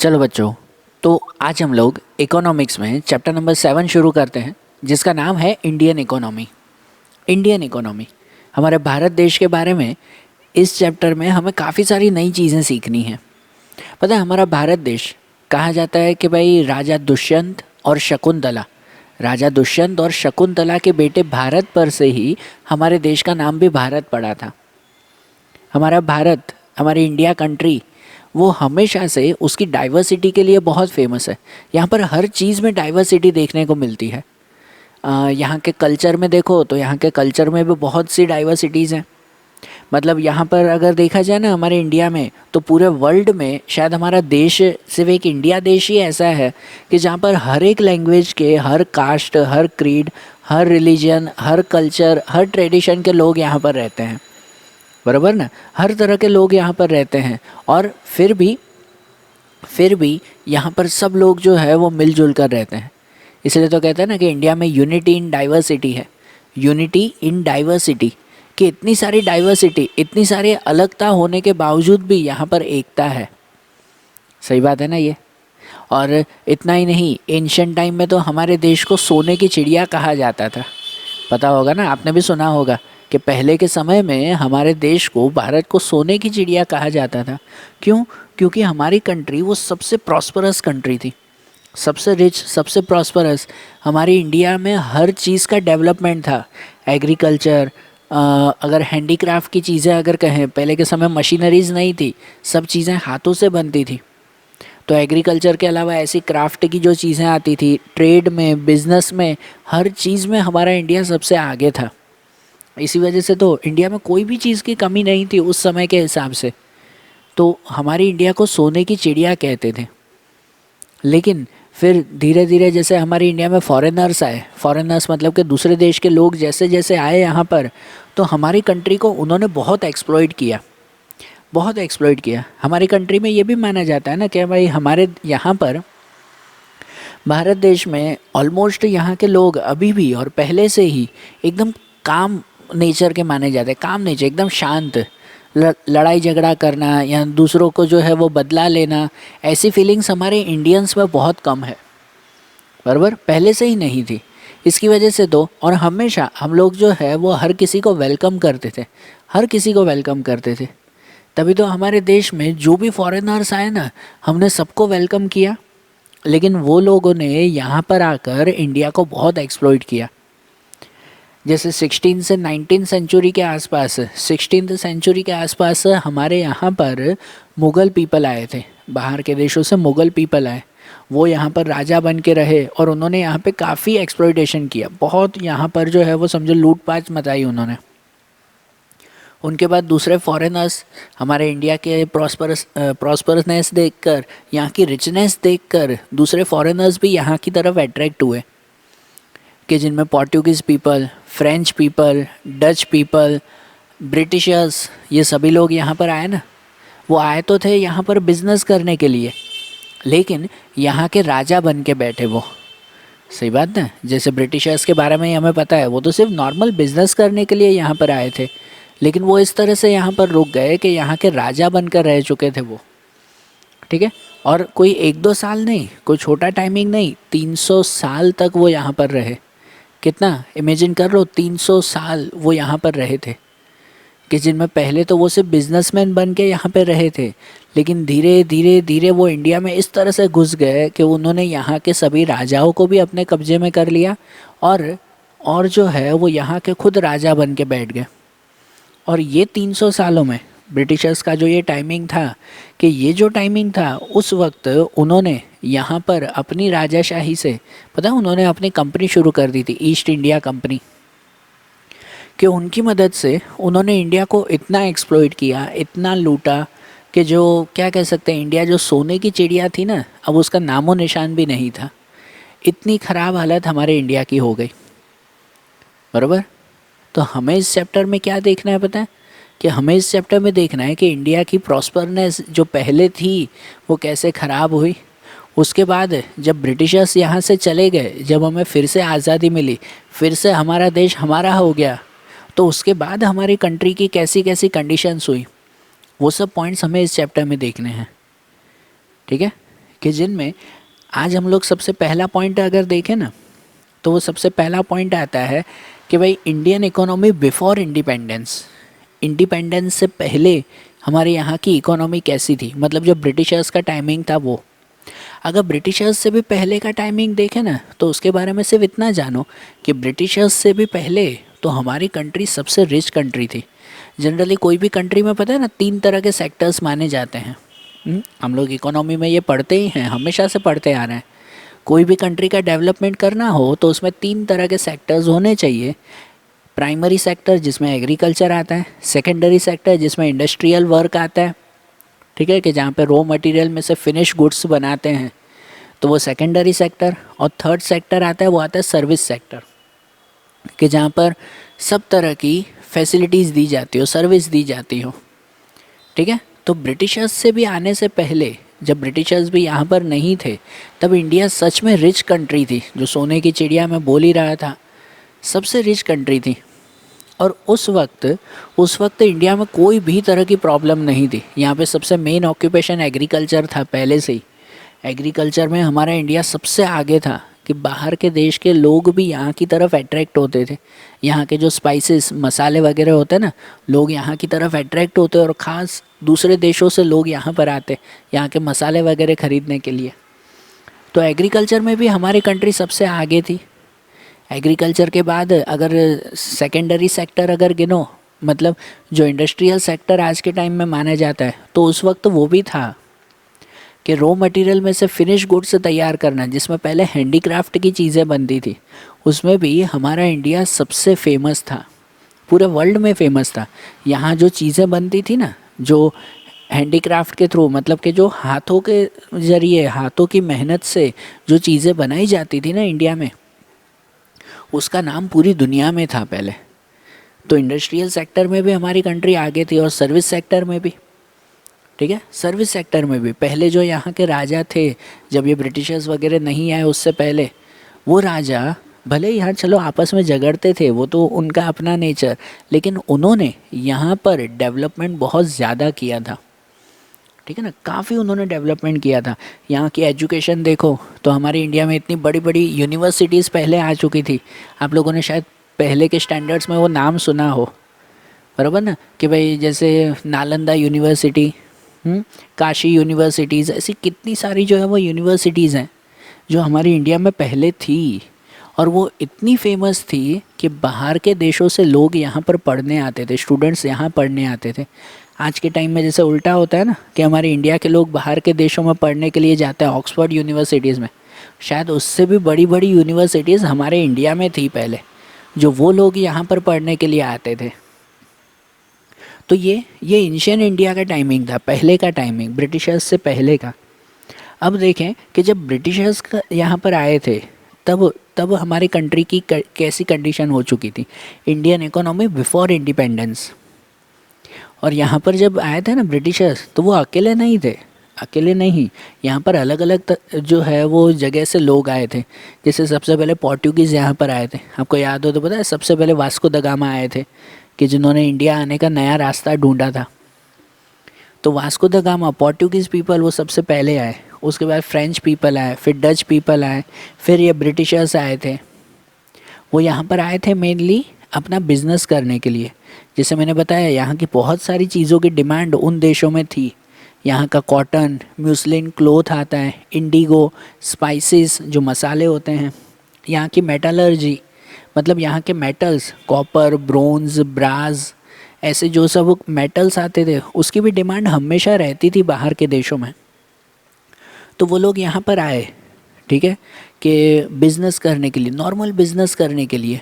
चलो बच्चों, तो आज हम लोग इकोनॉमिक्स में चैप्टर नंबर 7 शुरू करते हैं, जिसका नाम है इंडियन इकोनॉमी। इंडियन इकोनॉमी हमारे भारत देश के बारे में इस चैप्टर में हमें काफ़ी सारी नई चीज़ें सीखनी हैं। पता है, हमारा भारत देश कहा जाता है कि भाई राजा दुष्यंत और शकुंतला, राजा दुष्यंत और शकुंतला के बेटे भारत पर से ही हमारे देश का नाम भी भारत पड़ा था। हमारा भारत, हमारी इंडिया कंट्री, वो हमेशा से उसकी डाइवर्सिटी के लिए बहुत फेमस है। यहाँ पर हर चीज़ में डाइवर्सिटी देखने को मिलती है। यहाँ के कल्चर में देखो तो यहाँ के कल्चर में भी बहुत सी डाइवर्सिटीज़ हैं। मतलब यहाँ पर अगर देखा जाए ना, हमारे इंडिया में, तो पूरे वर्ल्ड में शायद हमारा देश सिर्फ एक इंडिया देश ही ऐसा है कि जहाँ पर हर एक लैंग्वेज के, हर कास्ट, हर क्रीड, हर रिलीजन, हर कल्चर, हर ट्रेडिशन के लोग यहाँ पर रहते हैं। बराबर ना, हर तरह के लोग यहाँ पर रहते हैं। और फिर भी यहाँ पर सब लोग जो है वो मिलजुल कर रहते हैं। इसलिए तो कहते हैं ना कि इंडिया में यूनिटी इन डाइवर्सिटी है। यूनिटी इन डाइवर्सिटी, कि इतनी सारी डाइवर्सिटी, इतनी सारी अलगता होने के बावजूद भी यहाँ पर एकता है। सही बात है ना ये। और इतना ही नहीं, एंशिएंट टाइम में तो हमारे देश को सोने की चिड़िया कहा जाता था। पता होगा ना, आपने भी सुना होगा कि पहले के समय में हमारे देश को, भारत को, सोने की चिड़िया कहा जाता था। क्यों? क्योंकि हमारी कंट्री वो सबसे प्रॉस्परस कंट्री थी, सबसे रिच, सबसे प्रॉस्परस। हमारी इंडिया में हर चीज़ का डेवलपमेंट था। एग्रीकल्चर, अगर हैंडीक्राफ्ट की चीज़ें अगर कहें, पहले के समय मशीनरीज नहीं थी, सब चीज़ें हाथों से बनती थी। तो एग्रीकल्चर के अलावा ऐसी क्राफ्ट की जो चीज़ें आती थी, ट्रेड में, बिजनेस में, हर चीज़ में हमारा इंडिया सबसे आगे था। इसी वजह से तो इंडिया में कोई भी चीज़ की कमी नहीं थी उस समय के हिसाब से। तो हमारी इंडिया को सोने की चिड़िया कहते थे। लेकिन फिर धीरे धीरे जैसे हमारी इंडिया में फॉरेनर्स आए, फॉरेनर्स मतलब कि दूसरे देश के लोग जैसे जैसे आए यहाँ पर, तो हमारी कंट्री को उन्होंने बहुत एक्सप्लॉइट किया, बहुत एक्सप्लॉइट किया। हमारी कंट्री में ये भी माना जाता है ना कि भाई हमारे यहाँ पर भारत देश में ऑलमोस्ट यहाँ के लोग अभी भी और पहले से ही एकदम काम नेचर के माने जाते हैं। काम नेचर, एकदम शांत। लड़ाई झगड़ा करना या दूसरों को जो है वो बदला लेना, ऐसी फीलिंग्स हमारे इंडियंस में बहुत कम है। बराबर, पहले से ही नहीं थी। इसकी वजह से तो, और हमेशा हम लोग जो है वो हर किसी को वेलकम करते थे, हर किसी को वेलकम करते थे। तभी तो हमारे देश में जो भी फॉरेनर्स आए ना, हमने सबको वेलकम किया। लेकिन वो लोगों ने यहाँ पर आकर इंडिया को बहुत एक्सप्लॉइट किया। जैसे 16 से 19 सेंचुरी के आसपास, 16th सेंचुरी के आसपास हमारे यहाँ पर मुग़ल पीपल आए थे, बाहर के देशों से मुग़ल पीपल आए। वो यहाँ पर राजा बन के रहे और उन्होंने यहाँ पे काफ़ी एक्सप्लॉइटेशन किया, बहुत यहाँ पर जो है वो समझो लूटपाट मचाई उन्होंने। उनके बाद दूसरे फॉरेनर्स हमारे इंडिया के प्रॉस्परनेस देखकर, यहाँ की रिचनेस देखकर दूसरे फॉरेनर्स भी यहाँ की तरफ अट्रैक्ट हुए, कि जिनमें Portuguese people, French people, Dutch people, Britishers, ये सभी लोग यहाँ पर आए ना। वो आए तो थे यहाँ पर बिज़नेस करने के लिए, लेकिन यहाँ के राजा बन के बैठे वो। सही बात ना। जैसे ब्रिटिशर्स के बारे में हमें पता है, वो तो सिर्फ नॉर्मल बिजनेस करने के लिए यहाँ पर आए थे, लेकिन वो इस तरह से यहाँ पर रुक गए कि यहाँ के राजा बनकर रह चुके थे वो। ठीक है। और कोई 1-2 साल नहीं, कोई छोटा टाइमिंग नहीं, 300 साल तक वो यहाँ पर रहे। कितना इमेजिन कर लो, 300 साल वो यहाँ पर रहे थे, कि जिनमें पहले तो वो सिर्फ बिजनेसमैन बन के यहाँ पे रहे थे, लेकिन धीरे धीरे धीरे वो इंडिया में इस तरह से घुस गए कि उन्होंने यहाँ के सभी राजाओं को भी अपने कब्जे में कर लिया, और जो है वो यहाँ के खुद राजा बन के बैठ गए। और ये 300 सालों में ब्रिटिशर्स का जो ये टाइमिंग था, कि ये जो टाइमिंग था उस वक्त उन्होंने यहाँ पर अपनी राजाशाही से, पता है, उन्होंने अपनी कंपनी शुरू कर दी थी, ईस्ट इंडिया कंपनी, कि उनकी मदद से उन्होंने इंडिया को इतना एक्सप्लॉइट किया, इतना लूटा, कि जो क्या कह सकते हैं, इंडिया जो सोने की चिड़िया थी ना, अब उसका नामो निशान भी नहीं था। इतनी ख़राब हालत हमारे इंडिया की हो गई। बराबर। तो हमें इस चैप्टर में क्या देखना है पता है, कि हमें इस चैप्टर में देखना है कि इंडिया की प्रॉस्परनेस जो पहले थी वो कैसे ख़राब हुई। उसके बाद जब ब्रिटिशर्स यहाँ से चले गए, जब हमें फिर से आज़ादी मिली, फिर से हमारा देश हमारा हो गया, तो उसके बाद हमारी कंट्री की कैसी कैसी कंडीशंस हुई, वो सब पॉइंट्स हमें इस चैप्टर में देखने हैं। ठीक है। कि जिनमें आज हम लोग सबसे पहला पॉइंट अगर देखें ना, तो वो सबसे पहला पॉइंट आता है कि भाई Indian economy before independence, independence से पहले हमारे यहाँ की इकोनॉमी कैसी थी, मतलब जो ब्रिटिशर्स का टाइमिंग था वो। अगर ब्रिटिशर्स से भी पहले का टाइमिंग देखें ना, तो उसके बारे में सिर्फ इतना जानो कि ब्रिटिशर्स से भी पहले तो हमारी कंट्री सबसे रिच कंट्री थी। जनरली कोई भी कंट्री में पता है ना 3 तरह के सेक्टर्स माने जाते हैं। हम लोग इकोनॉमी में ये पढ़ते ही हैं, हमेशा से पढ़ते आ रहे हैं। कोई भी कंट्री का डेवलपमेंट करना हो तो उसमें 3 तरह के सेक्टर्स होने चाहिए। प्राइमरी सेक्टर जिसमें एग्रीकल्चर आता है, सेकेंडरी सेक्टर जिसमें इंडस्ट्रियल वर्क आता है, ठीक है, कि जहाँ पे रॉ मटेरियल में से फिनिश गुड्स बनाते हैं, तो वो सेकेंडरी सेक्टर। और थर्ड सेक्टर आता है, वो आता है सर्विस सेक्टर, कि जहाँ पर सब तरह की फैसिलिटीज़ दी जाती हो, सर्विस दी जाती हो, ठीक है। तो ब्रिटिशर्स से भी आने से पहले, जब ब्रिटिशर्स भी यहाँ पर नहीं थे, तब इंडिया सच में रिच कंट्री थी। जो सोने की चिड़िया मैं बोल ही रहा था, सबसे रिच कंट्री थी। और उस वक्त इंडिया में कोई भी तरह की प्रॉब्लम नहीं थी। यहाँ पे सबसे मेन ऑक्यूपेशन एग्रीकल्चर था पहले से ही। एग्रीकल्चर में हमारा इंडिया सबसे आगे था कि बाहर के देश के लोग भी यहाँ की तरफ अट्रैक्ट होते थे। यहाँ के जो स्पाइसेस मसाले वगैरह होते हैं ना, लोग यहाँ की तरफ अट्रैक्ट होते और ख़ास दूसरे देशों से लोग यहाँ पर आते यहाँ के मसाले वगैरह ख़रीदने के लिए। तो एग्रीकल्चर में भी हमारी कंट्री सबसे आगे थी। एग्रीकल्चर के बाद अगर सेकेंडरी सेक्टर अगर गिनो, मतलब जो इंडस्ट्रियल सेक्टर आज के टाइम में माना जाता है, तो उस वक्त वो भी था कि रॉ मटेरियल में से फिनिश गुड्स तैयार करना, जिसमें पहले हैंडीक्राफ्ट की चीज़ें बनती थी, उसमें भी हमारा इंडिया सबसे फेमस था, पूरे वर्ल्ड में फेमस था। यहाँ जो चीज़ें बनती थी ना, जो हैंडीक्राफ्ट के थ्रू, मतलब कि जो हाथों के ज़रिए, हाथों की मेहनत से जो चीज़ें बनाई जाती थी ना इंडिया में, उसका नाम पूरी दुनिया में था पहले। तो इंडस्ट्रियल सेक्टर में भी हमारी कंट्री आगे थी, और सर्विस सेक्टर में भी, ठीक है। सर्विस सेक्टर में भी पहले जो यहाँ के राजा थे, जब ये ब्रिटिशर्स वगैरह नहीं आए उससे पहले, वो राजा भले यहाँ चलो आपस में झगड़ते थे, वो तो उनका अपना नेचर, लेकिन उन्होंने यहाँ पर डेवलपमेंट बहुत ज़्यादा किया था, ठीक है ना। काफ़ी उन्होंने डेवलपमेंट किया था। यहाँ की एजुकेशन देखो तो हमारे इंडिया में इतनी बड़ी बड़ी यूनिवर्सिटीज़ पहले आ चुकी थी। आप लोगों ने शायद पहले के स्टैंडर्ड्स में वो नाम सुना हो, बराबर ना, कि भाई जैसे नालंदा यूनिवर्सिटी, काशी यूनिवर्सिटीज़, ऐसी कितनी सारी जो है वो यूनिवर्सिटीज़ हैं जो हमारी इंडिया में पहले थी। और वो इतनी फेमस थी कि बाहर के देशों से लोग यहाँ पर पढ़ने आते थे, स्टूडेंट्स यहाँ पढ़ने आते थे। आज के टाइम में जैसे उल्टा होता है ना, कि हमारे इंडिया के लोग बाहर के देशों में पढ़ने के लिए जाते हैं ऑक्सफोर्ड यूनिवर्सिटीज़ में, शायद उससे भी बड़ी बड़ी यूनिवर्सिटीज़ हमारे इंडिया में थी पहले, जो वो लोग यहाँ पर पढ़ने के लिए आते थे। तो ये एंशिएंट इंडिया का टाइमिंग था, पहले का टाइमिंग, ब्रिटिशर्स से पहले का। अब देखें कि जब ब्रिटिशर्स यहाँ पर आए थे, तब हमारी कंट्री की कैसी कंडीशन हो चुकी थी, इंडियन इकोनॉमी बिफोर इंडिपेंडेंस। और यहाँ पर जब आए थे ना ब्रिटिशर्स, तो वो अकेले नहीं थे, अकेले नहीं, यहाँ पर अलग अलग जो है वो जगह से लोग आए थे। जैसे सबसे पहले पोर्टुगीज़ यहाँ पर आए थे, आपको याद हो तो पता है, सबसे पहले वास्को द गामा आए थे, कि जिन्होंने इंडिया आने का नया रास्ता ढूंढा था। तो Vasco the gamma, Portuguese people, वो सबसे पहले आए। उसके बाद फ्रेंच पीपल आए, फिर डच पीपल आए, फिर ये ब्रिटिशर्स आए थे। वो यहाँ पर आए थे मेनली अपना बिजनेस करने के लिए। जैसे मैंने बताया, यहाँ की बहुत सारी चीज़ों की डिमांड उन देशों में थी। यहाँ का कॉटन, म्यूसलिन क्लोथ आता है, इंडिगो, स्पाइसेस जो मसाले होते हैं, यहाँ की मेटलर्जी, मतलब यहाँ के मेटल्स, कॉपर, ब्रोंज, ब्रास, ऐसे जो सब मेटल्स आते थे, उसकी भी डिमांड हमेशा रहती थी बाहर के देशों में। तो वो लोग यहाँ पर आए, ठीक है, कि बिज़नेस करने के लिए, नॉर्मल बिज़नेस करने के लिए।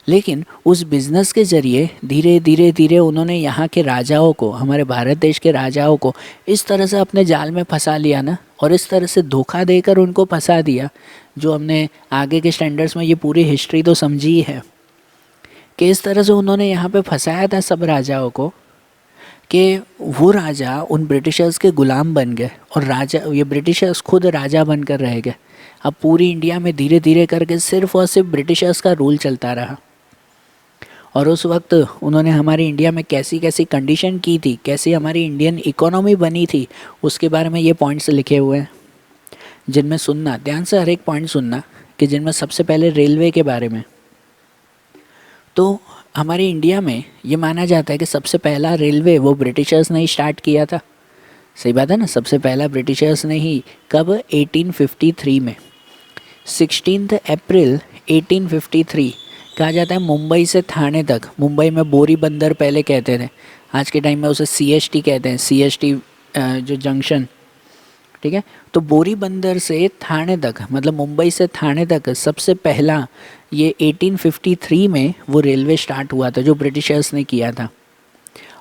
लेकिन उस बिज़नेस के ज़रिए धीरे धीरे धीरे उन्होंने यहाँ के राजाओं को, हमारे भारत देश के राजाओं को इस तरह से अपने जाल में फंसा लिया ना, और इस तरह से धोखा देकर उनको फंसा दिया, जो हमने आगे के स्टैंडर्ड्स में ये पूरी हिस्ट्री तो समझी है, कि इस तरह से उन्होंने यहाँ पे फंसाया था सब राजाओं को, कि वो राजा उन ब्रिटिशर्स के ग़ुलाम बन गए, और राजा, ये ब्रिटिशर्स खुद राजा बनकर रह गए। अब पूरी इंडिया में धीरे धीरे करके सिर्फ और सिर्फ ब्रिटिशर्स का रूल चलता रहा। और उस वक्त उन्होंने हमारी इंडिया में कैसी कैसी कंडीशन की थी, कैसी हमारी इंडियन इकोनॉमी बनी थी, उसके बारे में ये पॉइंट्स लिखे हुए हैं। जिनमें सुनना, ध्यान से हर एक पॉइंट सुनना, कि जिनमें सबसे पहले रेलवे के बारे में। तो हमारे इंडिया में ये माना जाता है कि सबसे पहला रेलवे वो ब्रिटिशर्स ने ही स्टार्ट किया था। सही बात है ना, सबसे पहला ब्रिटिशर्स ने ही, कब? 1853 में, 16 अप्रैल 1853। कहा जाता है मुंबई से थाने तक, मुंबई में बोरी बंदर पहले कहते थे, आज के टाइम में उसे CST कहते हैं, CST जो जंक्शन, ठीक है। तो बोरी बंदर से थाने तक, मतलब मुंबई से थाने तक सबसे पहला ये 1853 में वो रेलवे स्टार्ट हुआ था, जो ब्रिटिशर्स ने किया था।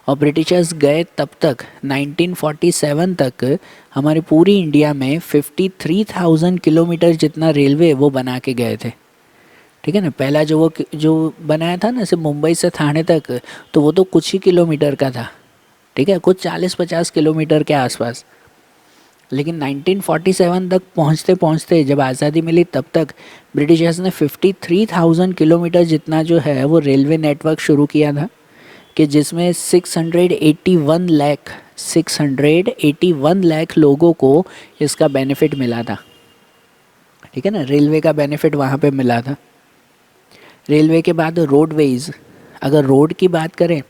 और ब्रिटिशर्स गए तब तक 1947 तक हमारी पूरी इंडिया में 53,000 किलोमीटर जितना रेलवे वो बना के गए थे, ठीक है ना। पहला जो बनाया था ना सिर्फ मुंबई से थाने तक, तो वो तो कुछ ही किलोमीटर का था, ठीक है, कुछ 40-50 किलोमीटर के आसपास। लेकिन 1947 तक पहुंचते पहुंचते जब आज़ादी मिली तब तक ब्रिटिशर्स ने 53,000 किलोमीटर जितना जो है वो रेलवे नेटवर्क शुरू किया था, कि जिसमें 681 लाख लोगों को इसका बेनिफिट मिला था, ठीक है ना। रेलवे का बेनिफिट वहाँ पे मिला था। रेलवे के बाद रोडवेज़, अगर रोड की बात करें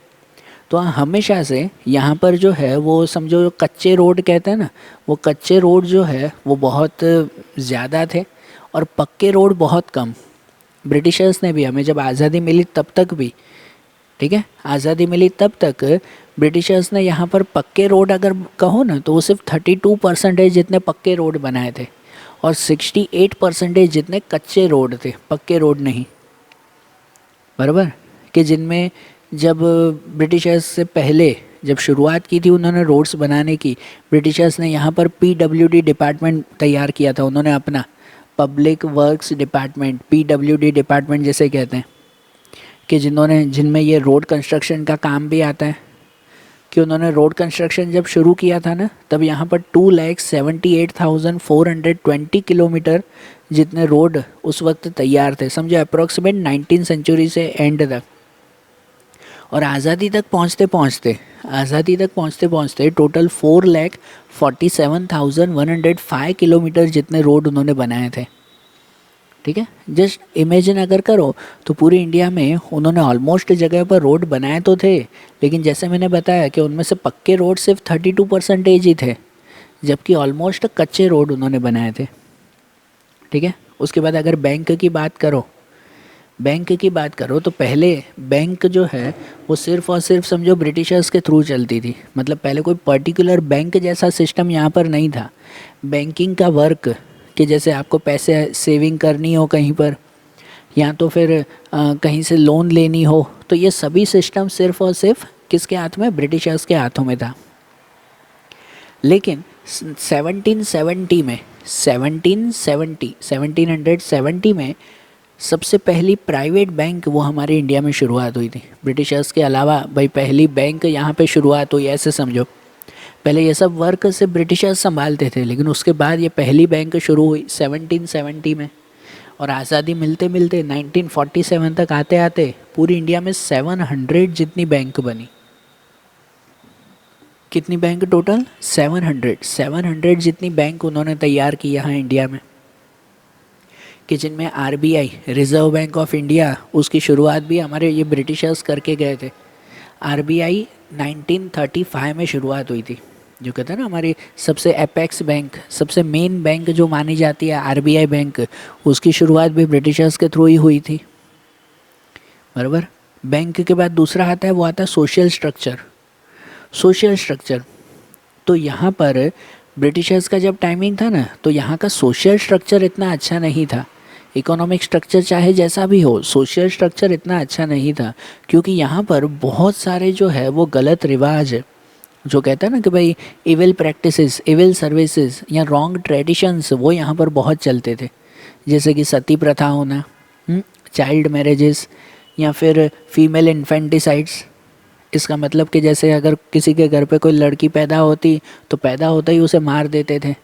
तो हमेशा से यहाँ पर जो है वो समझो कच्चे रोड कहते हैं ना, वो कच्चे रोड जो है वो बहुत ज़्यादा थे और पक्के रोड बहुत कम। ब्रिटिशर्स ने भी, हमें जब आज़ादी मिली तब तक भी, ठीक है, आज़ादी मिली तब तक ब्रिटिशर्स ने यहाँ पर पक्के रोड अगर कहो ना तो वो सिर्फ 32% जितने पक्के रोड बनाए थे और 68% जितने कच्चे रोड थे, पक्के रोड नहीं, बराबर। कि जिनमें जब ब्रिटिशर्स से पहले जब शुरुआत की थी उन्होंने रोड्स बनाने की, ब्रिटिशर्स ने यहाँ पर PWD डिपार्टमेंट तैयार किया था, उन्होंने अपना public works department, PWD department जैसे कहते हैं, कि जिनमें ये रोड कंस्ट्रक्शन का काम भी आता है। कि उन्होंने रोड कंस्ट्रक्शन जब शुरू किया था ना, तब यहाँ पर 2,78,420 किलोमीटर जितने रोड उस वक्त तैयार थे, समझो अप्रोक्सीमेट 19 सेंचुरी से एंड तक। और आज़ादी तक पहुँचते पहुँचते टोटल 4,47,105 किलोमीटर जितने रोड उन्होंने बनाए थे, ठीक है। जस्ट इमेजिन अगर करो तो पूरी इंडिया में उन्होंने ऑलमोस्ट जगह पर रोड बनाए तो थे, लेकिन जैसे मैंने बताया कि उनमें से पक्के रोड सिर्फ 32% ही थे, जबकि ऑलमोस्ट कच्चे रोड उन्होंने बनाए थे, ठीक है। उसके बाद अगर बैंक की बात करो तो पहले बैंक जो है वो सिर्फ और सिर्फ समझो ब्रिटिशर्स के थ्रू चलती थी, मतलब पहले कोई पर्टिकुलर बैंक जैसा सिस्टम यहाँ पर नहीं था। बैंकिंग का वर्क, कि जैसे आपको पैसे सेविंग करनी हो कहीं पर, या तो फिर कहीं से लोन लेनी हो, तो ये सभी सिस्टम सिर्फ और सिर्फ किसके हाथ में? ब्रिटिशर्स के हाथों में था। लेकिन 1770 में सबसे पहली प्राइवेट बैंक वो हमारे इंडिया में शुरुआत हुई थी। ब्रिटिशर्स के अलावा भाई पहली बैंक यहाँ पे शुरुआत हुई, ऐसे समझो। पहले ये सब वर्क से ब्रिटिशर्स संभालते थे, लेकिन उसके बाद ये पहली बैंक शुरू हुई 1770 में। और आज़ादी मिलते मिलते 1947 तक आते आते पूरी इंडिया में 700 जितनी बैंक बनी। कितनी बैंक टोटल? 700 जितनी बैंक उन्होंने तैयार की यहाँ इंडिया में, कि जिनमें RBI, reserve bank of India, उसकी शुरुआत भी हमारे ये ब्रिटिशर्स करके गए थे। RBI 1935 में शुरुआत हुई थी, जो कहते हैं ना हमारी सबसे एपेक्स बैंक, सबसे मेन बैंक जो मानी जाती है RBI बैंक, उसकी शुरुआत भी ब्रिटिशर्स के थ्रू ही हुई थी, बराबर। बैंक के बाद दूसरा आता है, वो आता है सोशल स्ट्रक्चर। तो यहाँ पर ब्रिटिशर्स का जब टाइमिंग था ना, तो यहाँ का सोशल स्ट्रक्चर इतना अच्छा नहीं था। इकोनॉमिक स्ट्रक्चर चाहे जैसा भी हो, सोशल स्ट्रक्चर इतना अच्छा नहीं था, क्योंकि यहाँ पर बहुत सारे जो है वो गलत रिवाज, जो कहता है ना कि भाई इविल प्रैक्टिसेस, इविल सर्विसेज या रॉन्ग ट्रेडिशंस, वो यहाँ पर बहुत चलते थे। जैसे कि सती प्रथा होना, चाइल्ड मैरिजेस, या फिर फीमेल इन्फेंटिसाइड्स। इसका मतलब कि जैसे अगर किसी के घर पे कोई लड़की पैदा होती तो पैदा होता ही उसे मार देते थे।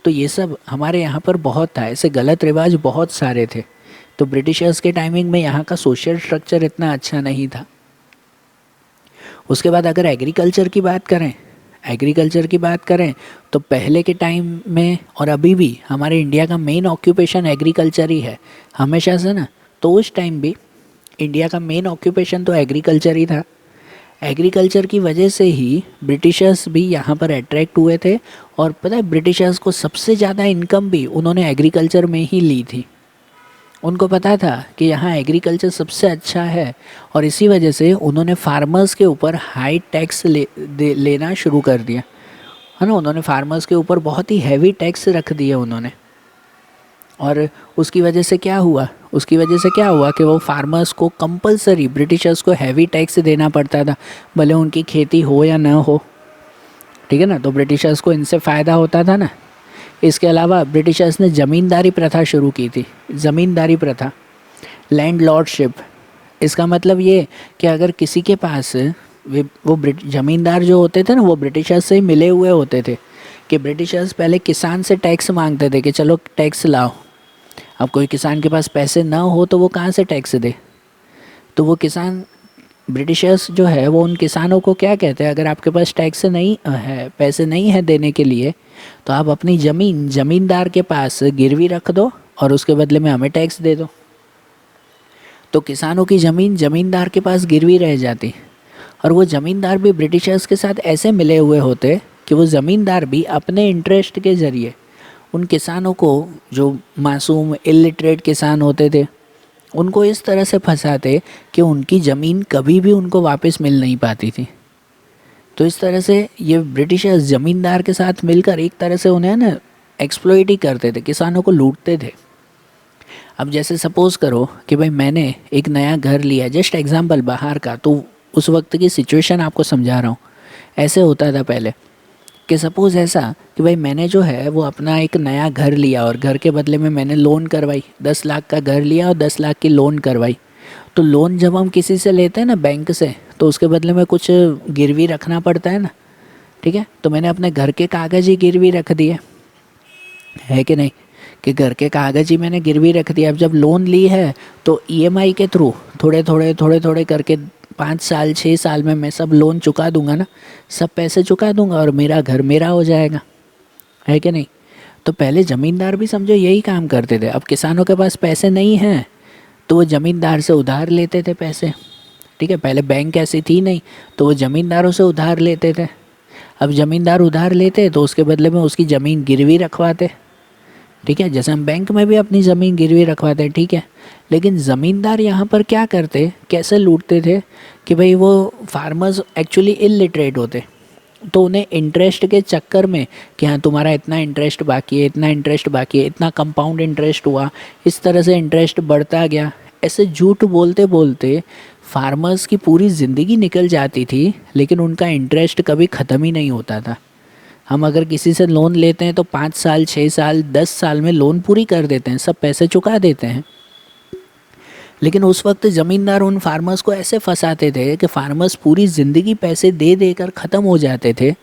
तो ये सब हमारे यहाँ पर बहुत था, ऐसे गलत रिवाज बहुत सारे थे। तो ब्रिटिशर्स के टाइमिंग में यहाँ का सोशल स्ट्रक्चर इतना अच्छा नहीं था। उसके बाद अगर एग्रीकल्चर की बात करें, एग्रीकल्चर की बात करें तो पहले के टाइम में और अभी भी हमारे इंडिया का मेन ऑक्यूपेशन एग्रीकल्चर ही है हमेशा से ना। तो उस टाइम भी इंडिया का मेन ऑक्यूपेशन तो एग्रीकल्चर ही था। एग्रीकल्चर की वजह से ही ब्रिटिशर्स भी यहाँ पर अट्रैक्ट हुए थे। और पता है ब्रिटिशर्स को सबसे ज़्यादा इनकम भी उन्होंने एग्रीकल्चर में ही ली थी। उनको पता था कि यहाँ एग्रीकल्चर सबसे अच्छा है और इसी वजह से उन्होंने फार्मर्स के ऊपर हाई टैक्स लेना शुरू कर दिया, है ना। उन्होंने फार्मर्स के ऊपर बहुत ही हैवी टैक्स रख दिए उन्होंने। और उसकी वजह से क्या हुआ, कि वो फार्मर्स को कंपलसरी ब्रिटिशर्स को हैवी टैक्स देना पड़ता था, भले उनकी खेती हो या ना हो, ठीक है ना। तो ब्रिटिशर्स को इनसे फ़ायदा होता था ना। इसके अलावा ब्रिटिशर्स ने ज़मींदारी प्रथा शुरू की थी। ज़मींदारी प्रथा, लैंड लॉर्डशिप। इसका मतलब ये कि अगर किसी के पास वो ज़मींदार जो होते थे ना, वो ब्रिटिशर्स से ही मिले हुए होते थे। कि ब्रिटिशर्स पहले किसान से टैक्स मांगते थे कि चलो टैक्स लाओ। अब कोई किसान के पास पैसे ना हो तो वो कहाँ से टैक्स दे। तो वो किसान, ब्रिटिशर्स जो है वो उन किसानों को क्या कहते हैं, अगर आपके पास टैक्स नहीं है, पैसे नहीं है देने के लिए, तो आप अपनी ज़मीन ज़मींदार के पास गिरवी रख दो और उसके बदले में हमें टैक्स दे दो। तो किसानों की ज़मीन ज़मींदार के पास गिरवी रह जाती। और वो ज़मींदार भी ब्रिटिशर्स के साथ ऐसे मिले हुए होते कि वो ज़मींदार भी अपने इंटरेस्ट के ज़रिए उन किसानों को, जो मासूम इलिटरेट किसान होते थे, उनको इस तरह से फंसाते कि उनकी ज़मीन कभी भी उनको वापस मिल नहीं पाती थी। तो इस तरह से ये ब्रिटिशर्स ज़मींदार के साथ मिलकर एक तरह से उन्हें ना एक्सप्लॉइट ही करते थे, किसानों को लूटते थे। अब जैसे सपोज़ करो कि भाई मैंने एक नया घर लिया, जस्ट एग्जांपल बाहर का, तो उस वक्त की सिचुएशन आपको समझा रहा हूँ। ऐसे होता था पहले कि सपोज़ ऐसा कि भाई मैंने जो है वो अपना एक नया घर लिया और घर के बदले में मैंने लोन करवाई, 10 लाख का घर लिया और 10 लाख की लोन करवाई। तो लोन जब हम किसी से लेते हैं ना, बैंक से, तो उसके बदले में कुछ गिरवी रखना पड़ता है ना, ठीक है। तो मैंने अपने घर के कागज़ ही गिरवी रख दिए, है कि नहीं, कि घर के कागज़ ही मैंने गिरवी रख दिया। अब जब लोन ली है तो ईएमआई के थ्रू थोड़े थोड़े करके 5 साल 6 साल में मैं सब लोन चुका दूंगा ना, सब पैसे चुका दूंगा और मेरा घर मेरा हो जाएगा, है कि नहीं। तो पहले ज़मींदार भी समझो यही काम करते थे। अब किसानों के पास पैसे नहीं हैं तो वो ज़मींदार से उधार लेते थे पैसे, ठीक है। पहले बैंक ऐसी थी नहीं, तो वो ज़मींदारों से उधार लेते थे। अब ज़मींदार उधार लेते तो उसके बदले में उसकी ज़मीन गिरवी रखवाते, ठीक है। जैसे हम बैंक में भी अपनी ज़मीन गिरवी रखवाते हैं, ठीक है। लेकिन ज़मींदार यहाँ पर क्या करते, कैसे लूटते थे कि भाई वो फार्मर्स एक्चुअली इलिटरेट होते, तो उन्हें इंटरेस्ट के चक्कर में कि हाँ तुम्हारा इतना इंटरेस्ट बाकी है, इतना इंटरेस्ट बाकी है, इतना कंपाउंड इंटरेस्ट हुआ, इस तरह से इंटरेस्ट बढ़ता गया। ऐसे झूठ बोलते बोलते फार्मर्स की पूरी ज़िंदगी निकल जाती थी, लेकिन उनका इंटरेस्ट कभी ख़त्म ही नहीं होता था। हम अगर किसी से लोन लेते हैं तो 5 साल 6 साल 10 साल में लोन पूरी कर देते हैं, सब पैसे चुका देते हैं। लेकिन उस वक्त ज़मींदार उन फार्मर्स को ऐसे फंसाते थे कि फार्मर्स पूरी ज़िंदगी पैसे दे देकर ख़त्म हो जाते थे,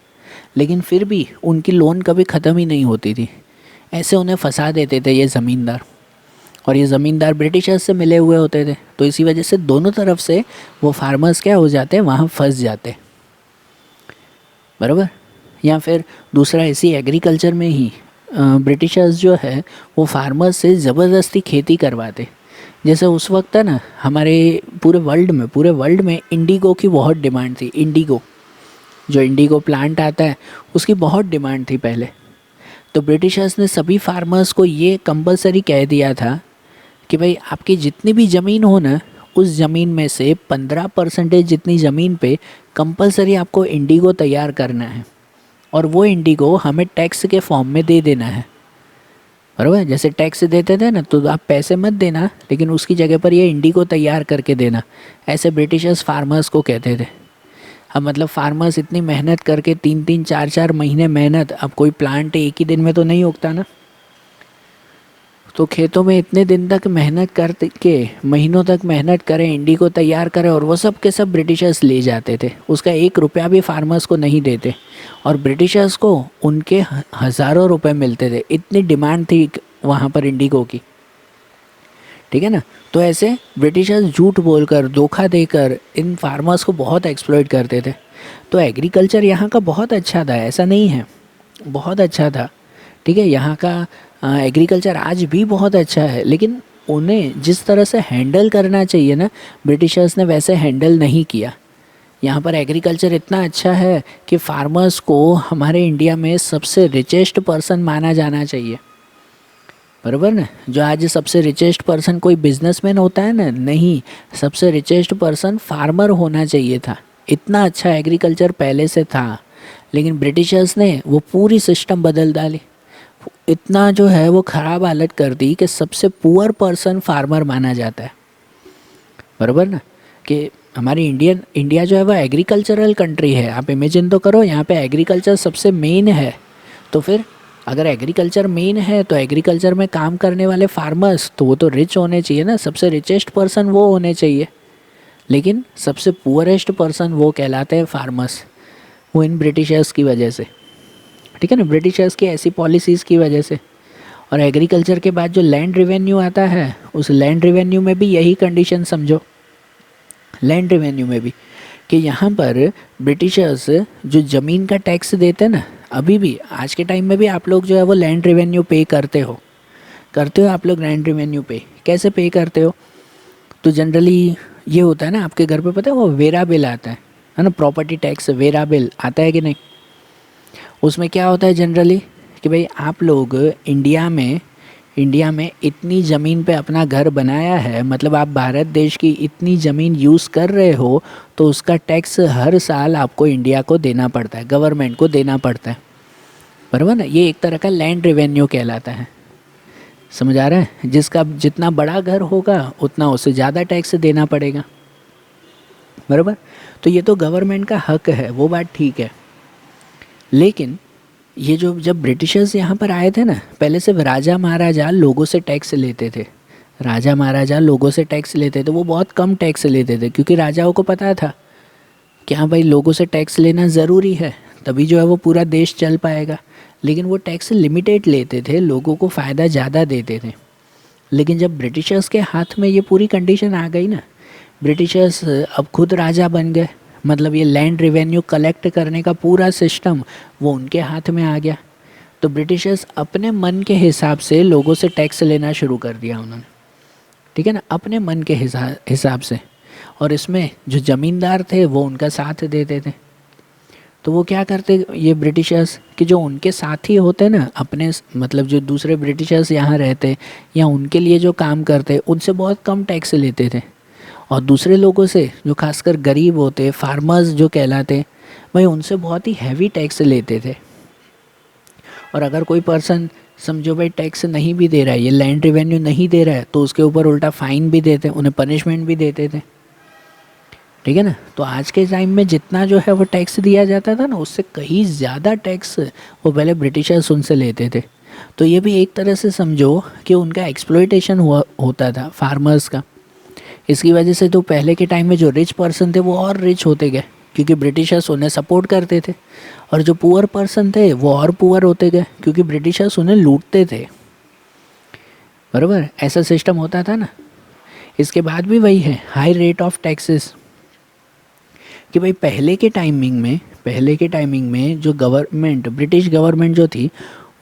लेकिन फिर भी उनकी लोन कभी ख़त्म ही नहीं होती थी। ऐसे उन्हें फंसा देते थे ये ज़मींदार। और ये ज़मींदार ब्रिटिशर्स से मिले हुए होते थे, तो इसी वजह से दोनों तरफ से वो फार्मर्स क्या हो जाते हैं, वहाँ फंस जाते, बराबर। या फिर दूसरा, इसी एग्रीकल्चर में ही ब्रिटिशर्स जो है वो फार्मर्स से ज़बरदस्ती खेती करवाते। जैसे उस वक्त है ना, हमारे पूरे वर्ल्ड में इंडिगो की बहुत डिमांड थी। इंडिगो, जो इंडिगो प्लांट आता है, उसकी बहुत डिमांड थी पहले। तो ब्रिटिशर्स ने सभी फार्मर्स को ये कंपलसरी कह दिया था कि भाई आपकी जितनी भी ज़मीन हो ना, उस ज़मीन में से 15% जितनी ज़मीन पे कंपलसरी आपको इंडिगो तैयार करना है और वो इंडिगो हमें टैक्स के फॉर्म में दे देना है, बराबर। जैसे टैक्स देते थे ना, तो आप पैसे मत देना, लेकिन उसकी जगह पर ये इंडिगो तैयार करके देना। ऐसे ब्रिटिशर्स फार्मर्स को कहते थे। अब मतलब फार्मर्स इतनी मेहनत करके 3-3 4-4 महीने मेहनत, अब कोई प्लांट एक ही दिन में तो नहीं उगता ना, तो खेतों में इतने दिन तक मेहनत करके, महीनों तक मेहनत करें, इंडिगो तैयार करें, और वो सब के सब ब्रिटिशर्स ले जाते थे। उसका 1 रुपया भी फार्मर्स को नहीं देते और ब्रिटिशर्स को उनके हज़ारों रुपए मिलते थे। इतनी डिमांड थी वहाँ पर इंडिगो की, ठीक है ना। तो ऐसे ब्रिटिशर्स झूठ बोलकर, धोखा देकर इन फार्मर्स को बहुत एक्सप्लॉइट करते थे। तो एग्रीकल्चर यहाँ का बहुत अच्छा था, ऐसा नहीं है, बहुत अच्छा था। ठीक है, यहाँ का एग्रीकल्चर आज भी बहुत अच्छा है, लेकिन उन्हें जिस तरह से हैंडल करना चाहिए ना, ब्रिटिशर्स ने वैसे हैंडल नहीं किया। यहाँ पर एग्रीकल्चर इतना अच्छा है कि फार्मर्स को हमारे इंडिया में सबसे रिचेस्ट पर्सन माना जाना चाहिए, बराबर ना। जो आज सबसे रिचेस्ट पर्सन कोई बिजनेसमैन होता है ना, नहीं, सबसे रिचेस्ट पर्सन फार्मर होना चाहिए था। इतना अच्छा एग्रीकल्चर पहले से था, लेकिन ब्रिटिशर्स ने वो पूरी सिस्टम बदल डाली, इतना जो है वो ख़राब हालत कर दी कि सबसे पुअर पर्सन फार्मर माना जाता है, बराबर ना। कि हमारी इंडिया जो है वो एग्रीकल्चरल कंट्री है। आप इमेजिन तो करो, यहाँ पे एग्रीकल्चर सबसे मेन है, तो फिर अगर एग्रीकल्चर मेन है तो एग्रीकल्चर में काम करने वाले फार्मर्स तो वो तो रिच होने चाहिए ना, सबसे रिचेस्ट पर्सन वो होने चाहिए। लेकिन सबसे पुअरेस्ट पर्सन वो कहलाते हैं फार्मर्स, वो इन ब्रिटिशर्स की वजह से, ठीक है ना, ब्रिटिशर्स की ऐसी पॉलिसीज़ की वजह से। और एग्रीकल्चर के बाद जो लैंड रिवेन्यू आता है, उस लैंड रिवेन्यू में भी यही कंडीशन समझो, लैंड रेवेन्यू में भी, कि यहाँ पर ब्रिटिशर्स जो ज़मीन का टैक्स देते हैं ना, अभी भी आज के टाइम में भी आप लोग जो है वो लैंड रेवेन्यू पे करते हो आप लोग लैंड रेवेन्यू पे कैसे पे करते हो? तो जनरली ये होता है ना, आपके घर पे पता है वो वेरा बिल आता है ना, प्रॉपर्टी टैक्स वेरा बिल आता है कि नहीं? उसमें क्या होता है जनरली कि भाई आप लोग इंडिया में इतनी ज़मीन पे अपना घर बनाया है, मतलब आप भारत देश की इतनी ज़मीन यूज़ कर रहे हो, तो उसका टैक्स हर साल आपको इंडिया को देना पड़ता है, गवर्नमेंट को देना पड़ता है, बराबर ना। ये एक तरह का लैंड रेवेन्यू कहलाता है, समझ आ रहा है? जिसका जितना बड़ा घर होगा उतना उससे ज़्यादा टैक्स देना पड़ेगा, बराबर। तो ये तो गवर्नमेंट का हक है, वो बात ठीक है। लेकिन ये जो जब ब्रिटिशर्स यहाँ पर आए थे ना, पहले सिर्फ राजा महाराजा लोगों से टैक्स लेते थे, राजा महाराजा लोगों से टैक्स लेते थे, वो बहुत कम टैक्स लेते थे, क्योंकि राजाओं को पता था कि हाँ भाई लोगों से टैक्स लेना ज़रूरी है, तभी जो है वो पूरा देश चल पाएगा। लेकिन वो टैक्स लिमिटेड लेते थे, लोगों को फ़ायदा ज़्यादा देते थे। लेकिन जब ब्रिटिशर्स के हाथ में ये पूरी कंडीशन आ गई ना, ब्रिटिशर्स अब खुद राजा बन गए, मतलब ये लैंड रेवेन्यू कलेक्ट करने का पूरा सिस्टम वो उनके हाथ में आ गया। तो ब्रिटिशर्स अपने मन के हिसाब से लोगों से टैक्स लेना शुरू कर दिया उन्होंने, ठीक है ना, अपने मन के हिसाब से। और इसमें जो ज़मींदार थे वो उनका साथ देते थे। तो वो क्या करते ये ब्रिटिशर्स, कि जो उनके साथी होते ना, अपने मतलब जो दूसरे ब्रिटिशर्स यहाँ रहते या उनके लिए जो काम करते, उनसे बहुत कम टैक्स लेते थे। और दूसरे लोगों से जो खासकर गरीब होते, फार्मर्स जो कहलाते, वही उनसे बहुत ही हैवी टैक्स लेते थे। और अगर कोई पर्सन समझो भाई टैक्स नहीं भी दे रहा है, ये लैंड रेवेन्यू नहीं दे रहा है, तो उसके ऊपर उल्टा फ़ाइन भी देते, उन्हें पनिशमेंट भी देते थे, ठीक है ना। तो आज के टाइम में जितना जो है वो टैक्स दिया जाता था ना, उससे कहीं ज़्यादा टैक्स वो पहले ब्रिटिशर्स उनसे लेते थे। तो ये भी एक तरह से समझो कि उनका एक्सप्लॉयटेशन होता था फार्मर्स का। इसकी वजह से तो पहले के टाइम में जो रिच पर्सन थे वो और रिच होते गए, क्योंकि ब्रिटिशर्स उन्हें सपोर्ट करते थे। और जो पुअर पर्सन थे वो और पुअर होते गए, क्योंकि ब्रिटिशर्स उन्हें लूटते थे, बराबर। ऐसा सिस्टम होता था ना। इसके बाद भी वही है, हाई रेट ऑफ टैक्सेस, कि भाई पहले के टाइमिंग में जो गवर्नमेंट, ब्रिटिश गवर्नमेंट जो थी,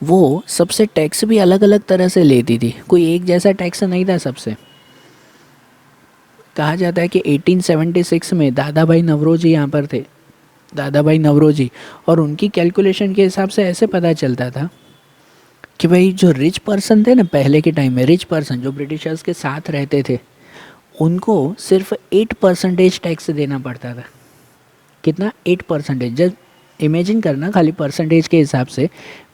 वो सबसे टैक्स भी अलग अलग तरह से लेती थी, कोई एक जैसा टैक्स नहीं था सबसे। कहा जाता है कि 1876 में दादा भाई नवरोजी यहाँ पर थे, दादा भाई नवरोजी, और उनकी कैलकुलेशन के हिसाब से ऐसे पता चलता था कि भाई जो रिच पर्सन थे ना पहले के टाइम में, रिच पर्सन जो ब्रिटिशर्स के साथ रहते थे, उनको सिर्फ 8% टैक्स देना पड़ता था। कितना? 8%। जब इमेजिन करना खाली परसेंटेज के हिसाब से,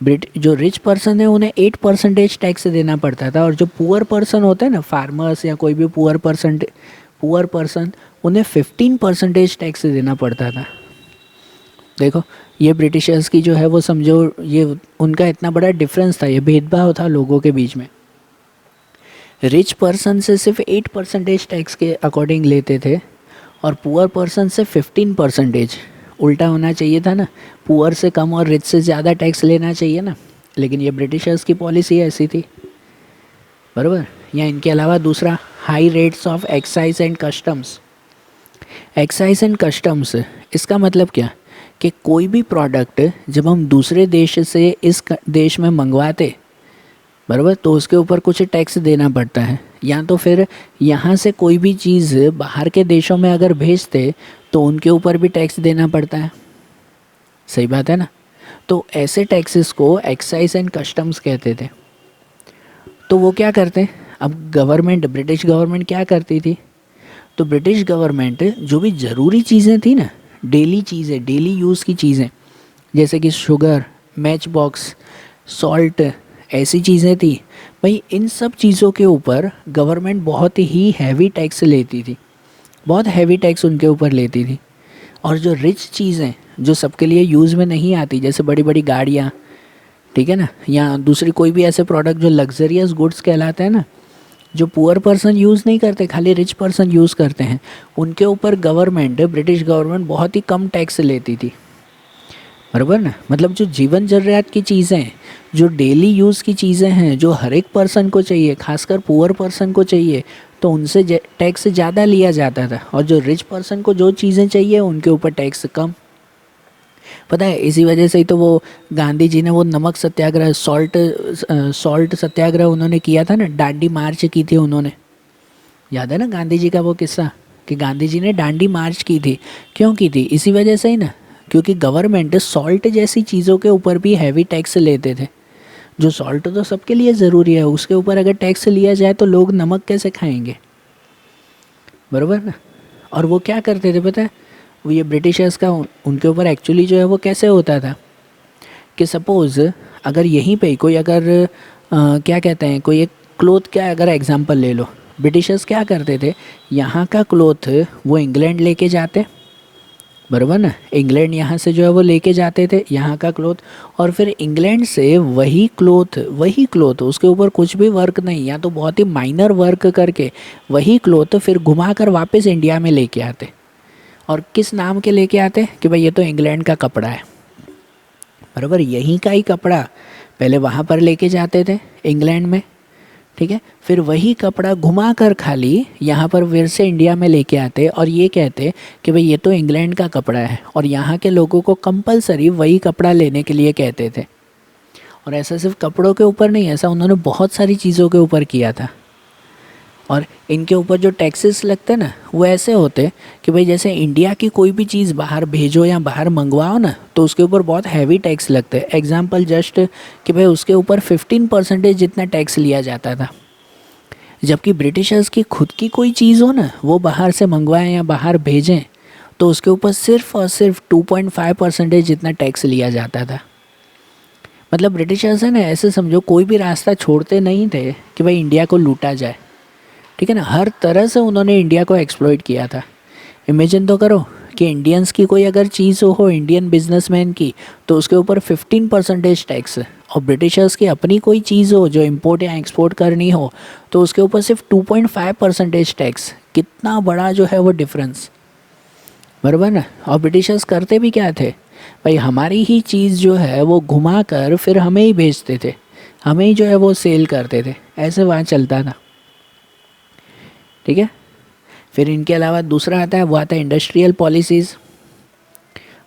जो रिच पर्सन है उन्हें 8% टैक्स देना पड़ता था, और जो पुअर पर्सन होते हैं ना, फार्मर्स या कोई भी पुअर पर्सन, उन्हें 15% टैक्स देना पड़ता था। देखो ये ब्रिटिशर्स की जो है वो समझो, ये उनका इतना बड़ा डिफरेंस था, ये भेदभाव था लोगों के बीच में। रिच पर्सन से सिर्फ 8% टैक्स के अकॉर्डिंग लेते थे, और पुअर पर्सन से 15%। उल्टा होना चाहिए था ना, पुअर से कम और रिच से ज़्यादा टैक्स लेना चाहिए ना, लेकिन ये ब्रिटिशर्स की पॉलिसी ऐसी थी, बराबर। या इनके अलावा दूसरा, high rates of excise and customs. Excise and customs, इसका मतलब क्या? कि कोई भी प्रोडक्ट जब हम दूसरे देश से इस देश में मंगवाते, बराबर, तो उसके ऊपर कुछ टैक्स देना पड़ता है। या तो फिर यहाँ से कोई भी चीज़ बाहर के देशों में अगर भेजते तो उनके ऊपर भी टैक्स देना पड़ता है। सही बात है ना। तो ऐसे टैक्सेस को एक्साइज एंड कस्टम्स कहते थे। तो वो क्या करते, अब गवर्नमेंट, ब्रिटिश गवर्नमेंट क्या करती थी, तो ब्रिटिश गवर्नमेंट जो भी ज़रूरी चीज़ें थी ना, डेली चीज़ें, डेली यूज़ की चीज़ें, जैसे कि शुगर, मैच बॉक्स, सॉल्ट, ऐसी चीज़ें थी भाई, इन सब चीज़ों के ऊपर गवर्नमेंट बहुत ही हैवी टैक्स लेती थी, बहुत हैवी टैक्स उनके ऊपर लेती थी। और जो रिच चीज़ें जो सबके लिए यूज़ में नहीं आती, जैसे बड़ी बड़ी गाड़ियाँ, ठीक है ना, या दूसरी कोई भी ऐसे प्रोडक्ट जो लग्जरियस गुड्स कहलाते हैं ना, जो पुअर पर्सन यूज़ नहीं करते, खाली रिच पर्सन यूज़ करते हैं, उनके ऊपर गवर्नमेंट, ब्रिटिश गवर्नमेंट बहुत ही कम टैक्स लेती थी। बराबर ना। मतलब जो जीवन ज़रूरियात की चीज़ें, जो डेली यूज़ की चीज़ें हैं, जो हर एक पर्सन को चाहिए, खासकर पुअर पर्सन को चाहिए, तो उनसे टैक्स ज़्यादा लिया जाता था। और जो रिच पर्सन को जो चीज़ें चाहिए उनके ऊपर टैक्स कम। पता है, इसी वजह से ही तो वो गांधी जी ने वो नमक सत्याग्रह, सॉल्ट सत्याग्रह उन्होंने किया था ना, डांडी मार्च की थी उन्होंने। याद है ना गांधी जी का वो किस्सा, कि गांधी जी ने डांडी मार्च की थी। क्यों की थी? इसी वजह से ही ना, क्योंकि गवर्नमेंट सॉल्ट जैसी चीज़ों के ऊपर भी हैवी टैक्स लेते थे। जो सॉल्ट तो सबके लिए ज़रूरी है, उसके ऊपर अगर टैक्स लिया जाए तो लोग नमक कैसे खाएंगे, बराबर ना। और वो क्या करते थे पता है, वो ये ब्रिटिशर्स का उनके ऊपर एक्चुअली जो है वो कैसे होता था कि सपोज़ अगर यहीं पे कोई अगर क्या कहते हैं, कोई एक क्लोथ का अगर एग्जांपल ले लो, ब्रिटिशर्स क्या करते थे, यहाँ का क्लोथ वो इंग्लैंड लेके जाते, बराबर ना, इंग्लैंड यहाँ से जो है वो लेके जाते थे यहाँ का क्लोथ, और फिर इंग्लैंड से वही क्लोथ उसके ऊपर कुछ भी वर्क नहीं, या तो बहुत ही माइनर वर्क करके वही क्लोथ फिर घुमा कर वापस इंडिया में लेके आते। और किस नाम के लेके आते कि भाई ये तो इंग्लैंड का कपड़ा है, बराबर, यहीं का ही कपड़ा पहले वहाँ पर लेके जाते थे इंग्लैंड में, ठीक है, फिर वही कपड़ा घुमा कर खाली यहाँ पर फिर से इंडिया में लेके आते और ये कहते कि भाई ये तो इंग्लैंड का कपड़ा है, और यहाँ के लोगों को कंपलसरी वही कपड़ा लेने के लिए कहते थे। और ऐसा सिर्फ कपड़ों के ऊपर नहीं, ऐसा उन्होंने बहुत सारी चीज़ों के ऊपर किया था। और इनके ऊपर जो टैक्सेस लगते ना, वो ऐसे होते कि भाई जैसे इंडिया की कोई भी चीज़ बाहर भेजो या बाहर मंगवाओ ना, तो उसके ऊपर बहुत हैवी टैक्स लगते हैं। एग्जाम्पल जस्ट कि भाई उसके ऊपर 15% जितना टैक्स लिया जाता था। जबकि ब्रिटिशर्स की खुद की कोई चीज़ हो ना, वो बाहर से मंगवाएं या बाहर भेजें, तो उसके ऊपर सिर्फ और सिर्फ 2.5% जितना टैक्स लिया जाता था। मतलब ब्रिटिशर्स है ना, ऐसे समझो कोई भी रास्ता छोड़ते नहीं थे कि भाई इंडिया को लूटा जाए, ठीक है ना। हर तरह से उन्होंने इंडिया को एक्सप्लॉइट किया था। इमेजिन तो करो कि इंडियंस की कोई अगर चीज़ हो इंडियन बिजनेसमैन की, तो उसके ऊपर 15% टैक्स, और ब्रिटिशर्स की अपनी कोई चीज़ हो जो इंपोर्ट या एक्सपोर्ट करनी हो, तो उसके ऊपर सिर्फ 2.5% टैक्स। कितना बड़ा जो है वो डिफरेंस, बराबर ना। और ब्रिटिशर्स करते भी क्या थे भाई, हमारी ही चीज़ जो है वो घुमा कर फिर हमें ही बेचते थे, हमें ही जो है वो सेल करते थे, ऐसे वहाँ चलता था, ठीक है। फिर इनके अलावा दूसरा आता है, वो आता है इंडस्ट्रियल पॉलिसीज़।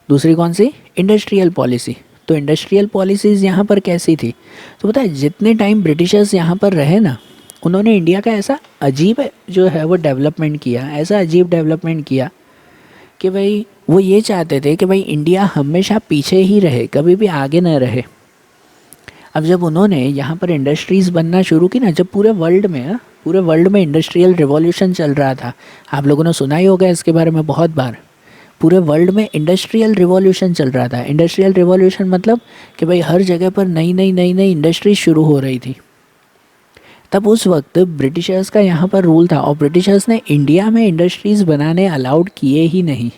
दूसरी कौन सी? Industrial policy. तो इंडस्ट्रियल पॉलिसीज़ यहाँ पर कैसी थी, तो पता है जितने टाइम ब्रिटिशर्स यहाँ पर रहे ना, उन्होंने इंडिया का ऐसा अजीब जो है वो डेवलपमेंट किया, ऐसा अजीब डेवलपमेंट किया कि भाई वो ये चाहते थे कि भाई इंडिया हमेशा पीछे ही रहे, कभी भी आगे न रहे। अब जब उन्होंने यहाँ पर इंडस्ट्रीज़ बनना शुरू की ना, जब पूरे वर्ल्ड में इंडस्ट्रियल रिवॉल्यूशन चल रहा था, आप लोगों ने सुना ही होगा इसके बारे में बहुत बार, पूरे वर्ल्ड में इंडस्ट्रियल रिवॉल्यूशन चल रहा था। इंडस्ट्रियल रिवॉल्यूशन मतलब कि भाई हर जगह पर नई नई इंडस्ट्रीज शुरू हो रही थी। तब उस वक्त ब्रिटिशर्स का यहाँ पर रूल था, और ब्रिटिशर्स ने इंडिया में इंडस्ट्रीज़ बनाने अलाउड किए ही नहीं।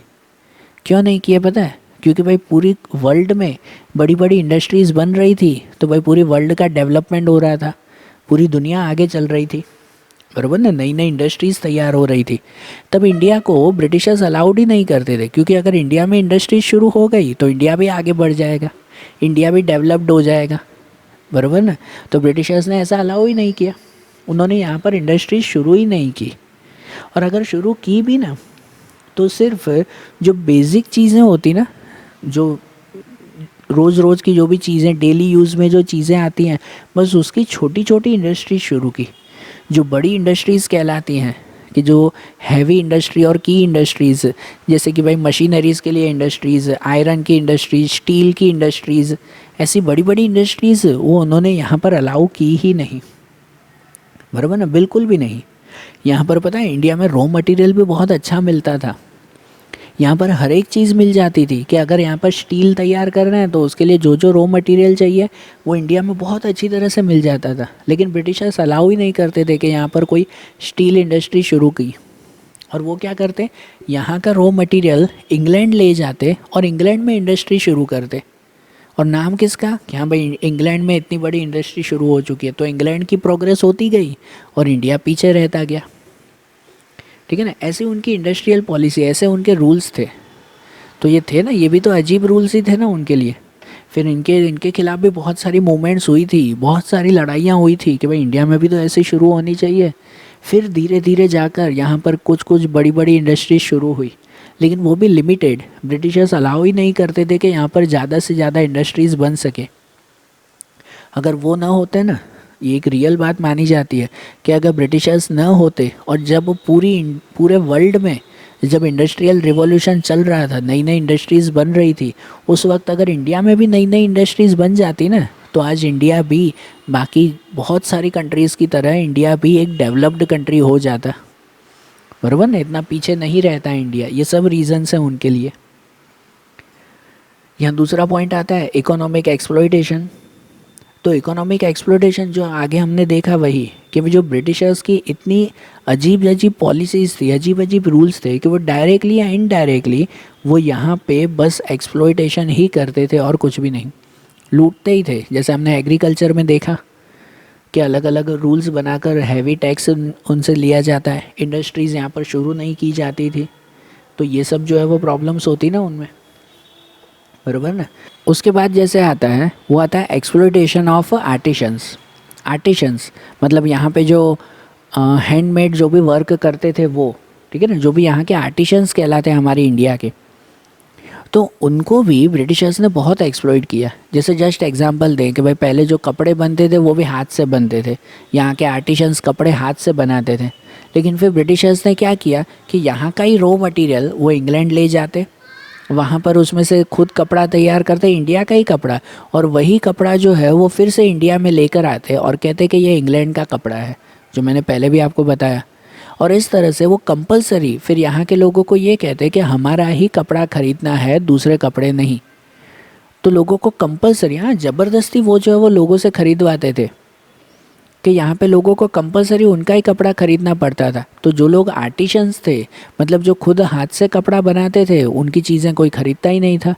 क्यों नहीं किए पता है? क्योंकि भाई पूरी वर्ल्ड में बड़ी बड़ी इंडस्ट्रीज़ बन रही थी, तो भाई पूरी वर्ल्ड का डेवलपमेंट हो रहा था, पूरी दुनिया आगे चल रही थी, बराबर ना, नई नई इंडस्ट्रीज़ तैयार हो रही थी। तब इंडिया को ब्रिटिशर्स अलाउड ही नहीं करते थे, क्योंकि अगर इंडिया में इंडस्ट्रीज शुरू हो गई तो इंडिया भी आगे बढ़ जाएगा, इंडिया भी डेवलप्ड हो जाएगा, बराबर ना। तो ब्रिटिशर्स ने ऐसा अलाउ ही नहीं किया, उन्होंने यहाँ पर इंडस्ट्रीज शुरू ही नहीं की। और अगर शुरू की भी ना, तो सिर्फ जो बेसिक चीज़ें होती ना, जो रोज़ रोज़ की जो भी चीज़ें डेली यूज़ में जो चीज़ें आती हैं, बस उसकी छोटी छोटी इंडस्ट्रीज शुरू की। जो बड़ी इंडस्ट्रीज़ कहलाती हैं, कि जो हैवी इंडस्ट्री और की इंडस्ट्रीज़, जैसे कि भाई मशीनरीज़ के लिए इंडस्ट्रीज़, आयरन की इंडस्ट्रीज, स्टील की इंडस्ट्रीज़, ऐसी बड़ी बड़ी इंडस्ट्रीज़ वो उन्होंने यहाँ पर अलाउ की ही नहीं। बराबर ना, बिल्कुल भी नहीं। यहाँ पर पता है इंडिया में रॉ मटेरियल भी बहुत अच्छा मिलता था। यहाँ पर हर एक चीज़ मिल जाती थी कि अगर यहाँ पर स्टील तैयार कर रहे हैं तो उसके लिए जो जो रॉ मटेरियल चाहिए वो इंडिया में बहुत अच्छी तरह से मिल जाता था। लेकिन ब्रिटिशर्स अलाउ ही नहीं करते थे कि यहाँ पर कोई स्टील इंडस्ट्री शुरू की। और वो क्या करते, यहाँ का रॉ मटेरियल इंग्लैंड ले जाते और इंग्लैंड में इंडस्ट्री शुरू करते। और नाम किसका, कि हाँ भाई इंग्लैंड में इतनी बड़ी इंडस्ट्री शुरू हो चुकी है, तो इंग्लैंड की प्रोग्रेस होती गई और इंडिया पीछे रहता गया। ठीक है ना, ऐसी उनकी इंडस्ट्रियल पॉलिसी, ऐसे उनके रूल्स थे। तो ये थे ना, ये भी तो अजीब रूल्स ही थे ना उनके लिए। फिर इनके खिलाफ भी बहुत सारी मूवमेंट्स हुई थी, बहुत सारी लड़ाइयाँ हुई थी कि भाई इंडिया में भी तो ऐसे शुरू होनी चाहिए। फिर धीरे धीरे जाकर यहाँ पर कुछ कुछ बड़ी बड़ी इंडस्ट्रीज शुरू हुई, लेकिन वो भी लिमिटेड। ब्रिटिशर्स अलाउ ही नहीं करते थे कि यहाँ पर ज़्यादा से ज़्यादा इंडस्ट्रीज़ बन सके। अगर वो ना होते ना, ये एक रियल बात मानी जाती है कि अगर ब्रिटिशर्स न होते और जब पूरे वर्ल्ड में जब इंडस्ट्रियल रिवॉल्यूशन चल रहा था, नई नई इंडस्ट्रीज़ बन रही थी, उस वक्त अगर इंडिया में भी नई नई इंडस्ट्रीज़ बन जाती ना, तो आज इंडिया भी बाकी बहुत सारी कंट्रीज़ की तरह इंडिया भी एक डेवलप्ड कंट्री हो जाता। बराबर ना, इतना पीछे नहीं रहता इंडिया। ये सब रीजंस हैं उनके लिए। यहाँ दूसरा पॉइंट आता है इकोनॉमिक एक्सप्लॉयटेशन। तो इकोनॉमिक एक्सप्लॉयटेशन जो आगे हमने देखा वही, कि जो ब्रिटिशर्स की इतनी अजीब अजीब पॉलिसीज़ थी, अजीब अजीब रूल्स थे, कि वो डायरेक्टली या इनडायरेक्टली वो यहाँ पे बस एक्सप्लॉयटेशन ही करते थे और कुछ भी नहीं, लूटते ही थे। जैसे हमने एग्रीकल्चर में देखा कि अलग अलग रूल्स बनाकर हैवी टैक्स उनसे लिया जाता है, इंडस्ट्रीज़ यहाँ पर शुरू नहीं की जाती थी। तो ये सब जो है वो प्रॉब्लम्स होती ना उनमें। बराबर ना। उसके बाद जैसे आता है वो आता है एक्सप्लॉयटेशन ऑफ आर्टिशंस। आर्टिशंस मतलब यहाँ पे जो हैंडमेड जो भी वर्क करते थे वो, ठीक है ना, जो भी यहाँ के आर्टिशंस कहलाते हैं हमारे इंडिया के, तो उनको भी ब्रिटिशर्स ने बहुत एक्सप्लॉइट किया। जैसे जस्ट एग्जांपल दें कि भाई पहले जो कपड़े बनते थे वो भी हाथ से बनते थे, यहाँ के आर्टिशंस कपड़े हाथ से बनाते थे। लेकिन फिर ब्रिटिशर्स ने क्या किया कि यहाँ का ही रॉ मटेरियल वो इंग्लैंड ले जाते, वहाँ पर उसमें से खुद कपड़ा तैयार करते, इंडिया का ही कपड़ा, और वही कपड़ा जो है वो फिर से इंडिया में लेकर आते और कहते कि ये इंग्लैंड का कपड़ा है, जो मैंने पहले भी आपको बताया। और इस तरह से वो कंपलसरी फिर यहाँ के लोगों को ये कहते कि हमारा ही कपड़ा खरीदना है, दूसरे कपड़े नहीं। तो लोगों को कंपलसरी, हाँ ज़बरदस्ती वो जो है वो लोगों से खरीदवाते थे कि यहाँ पे लोगों को कंपलसरी उनका ही कपड़ा खरीदना पड़ता था। तो जो लोग आर्टिशंस थे, मतलब जो खुद हाथ से कपड़ा बनाते थे, उनकी चीज़ें कोई ख़रीदता ही नहीं था।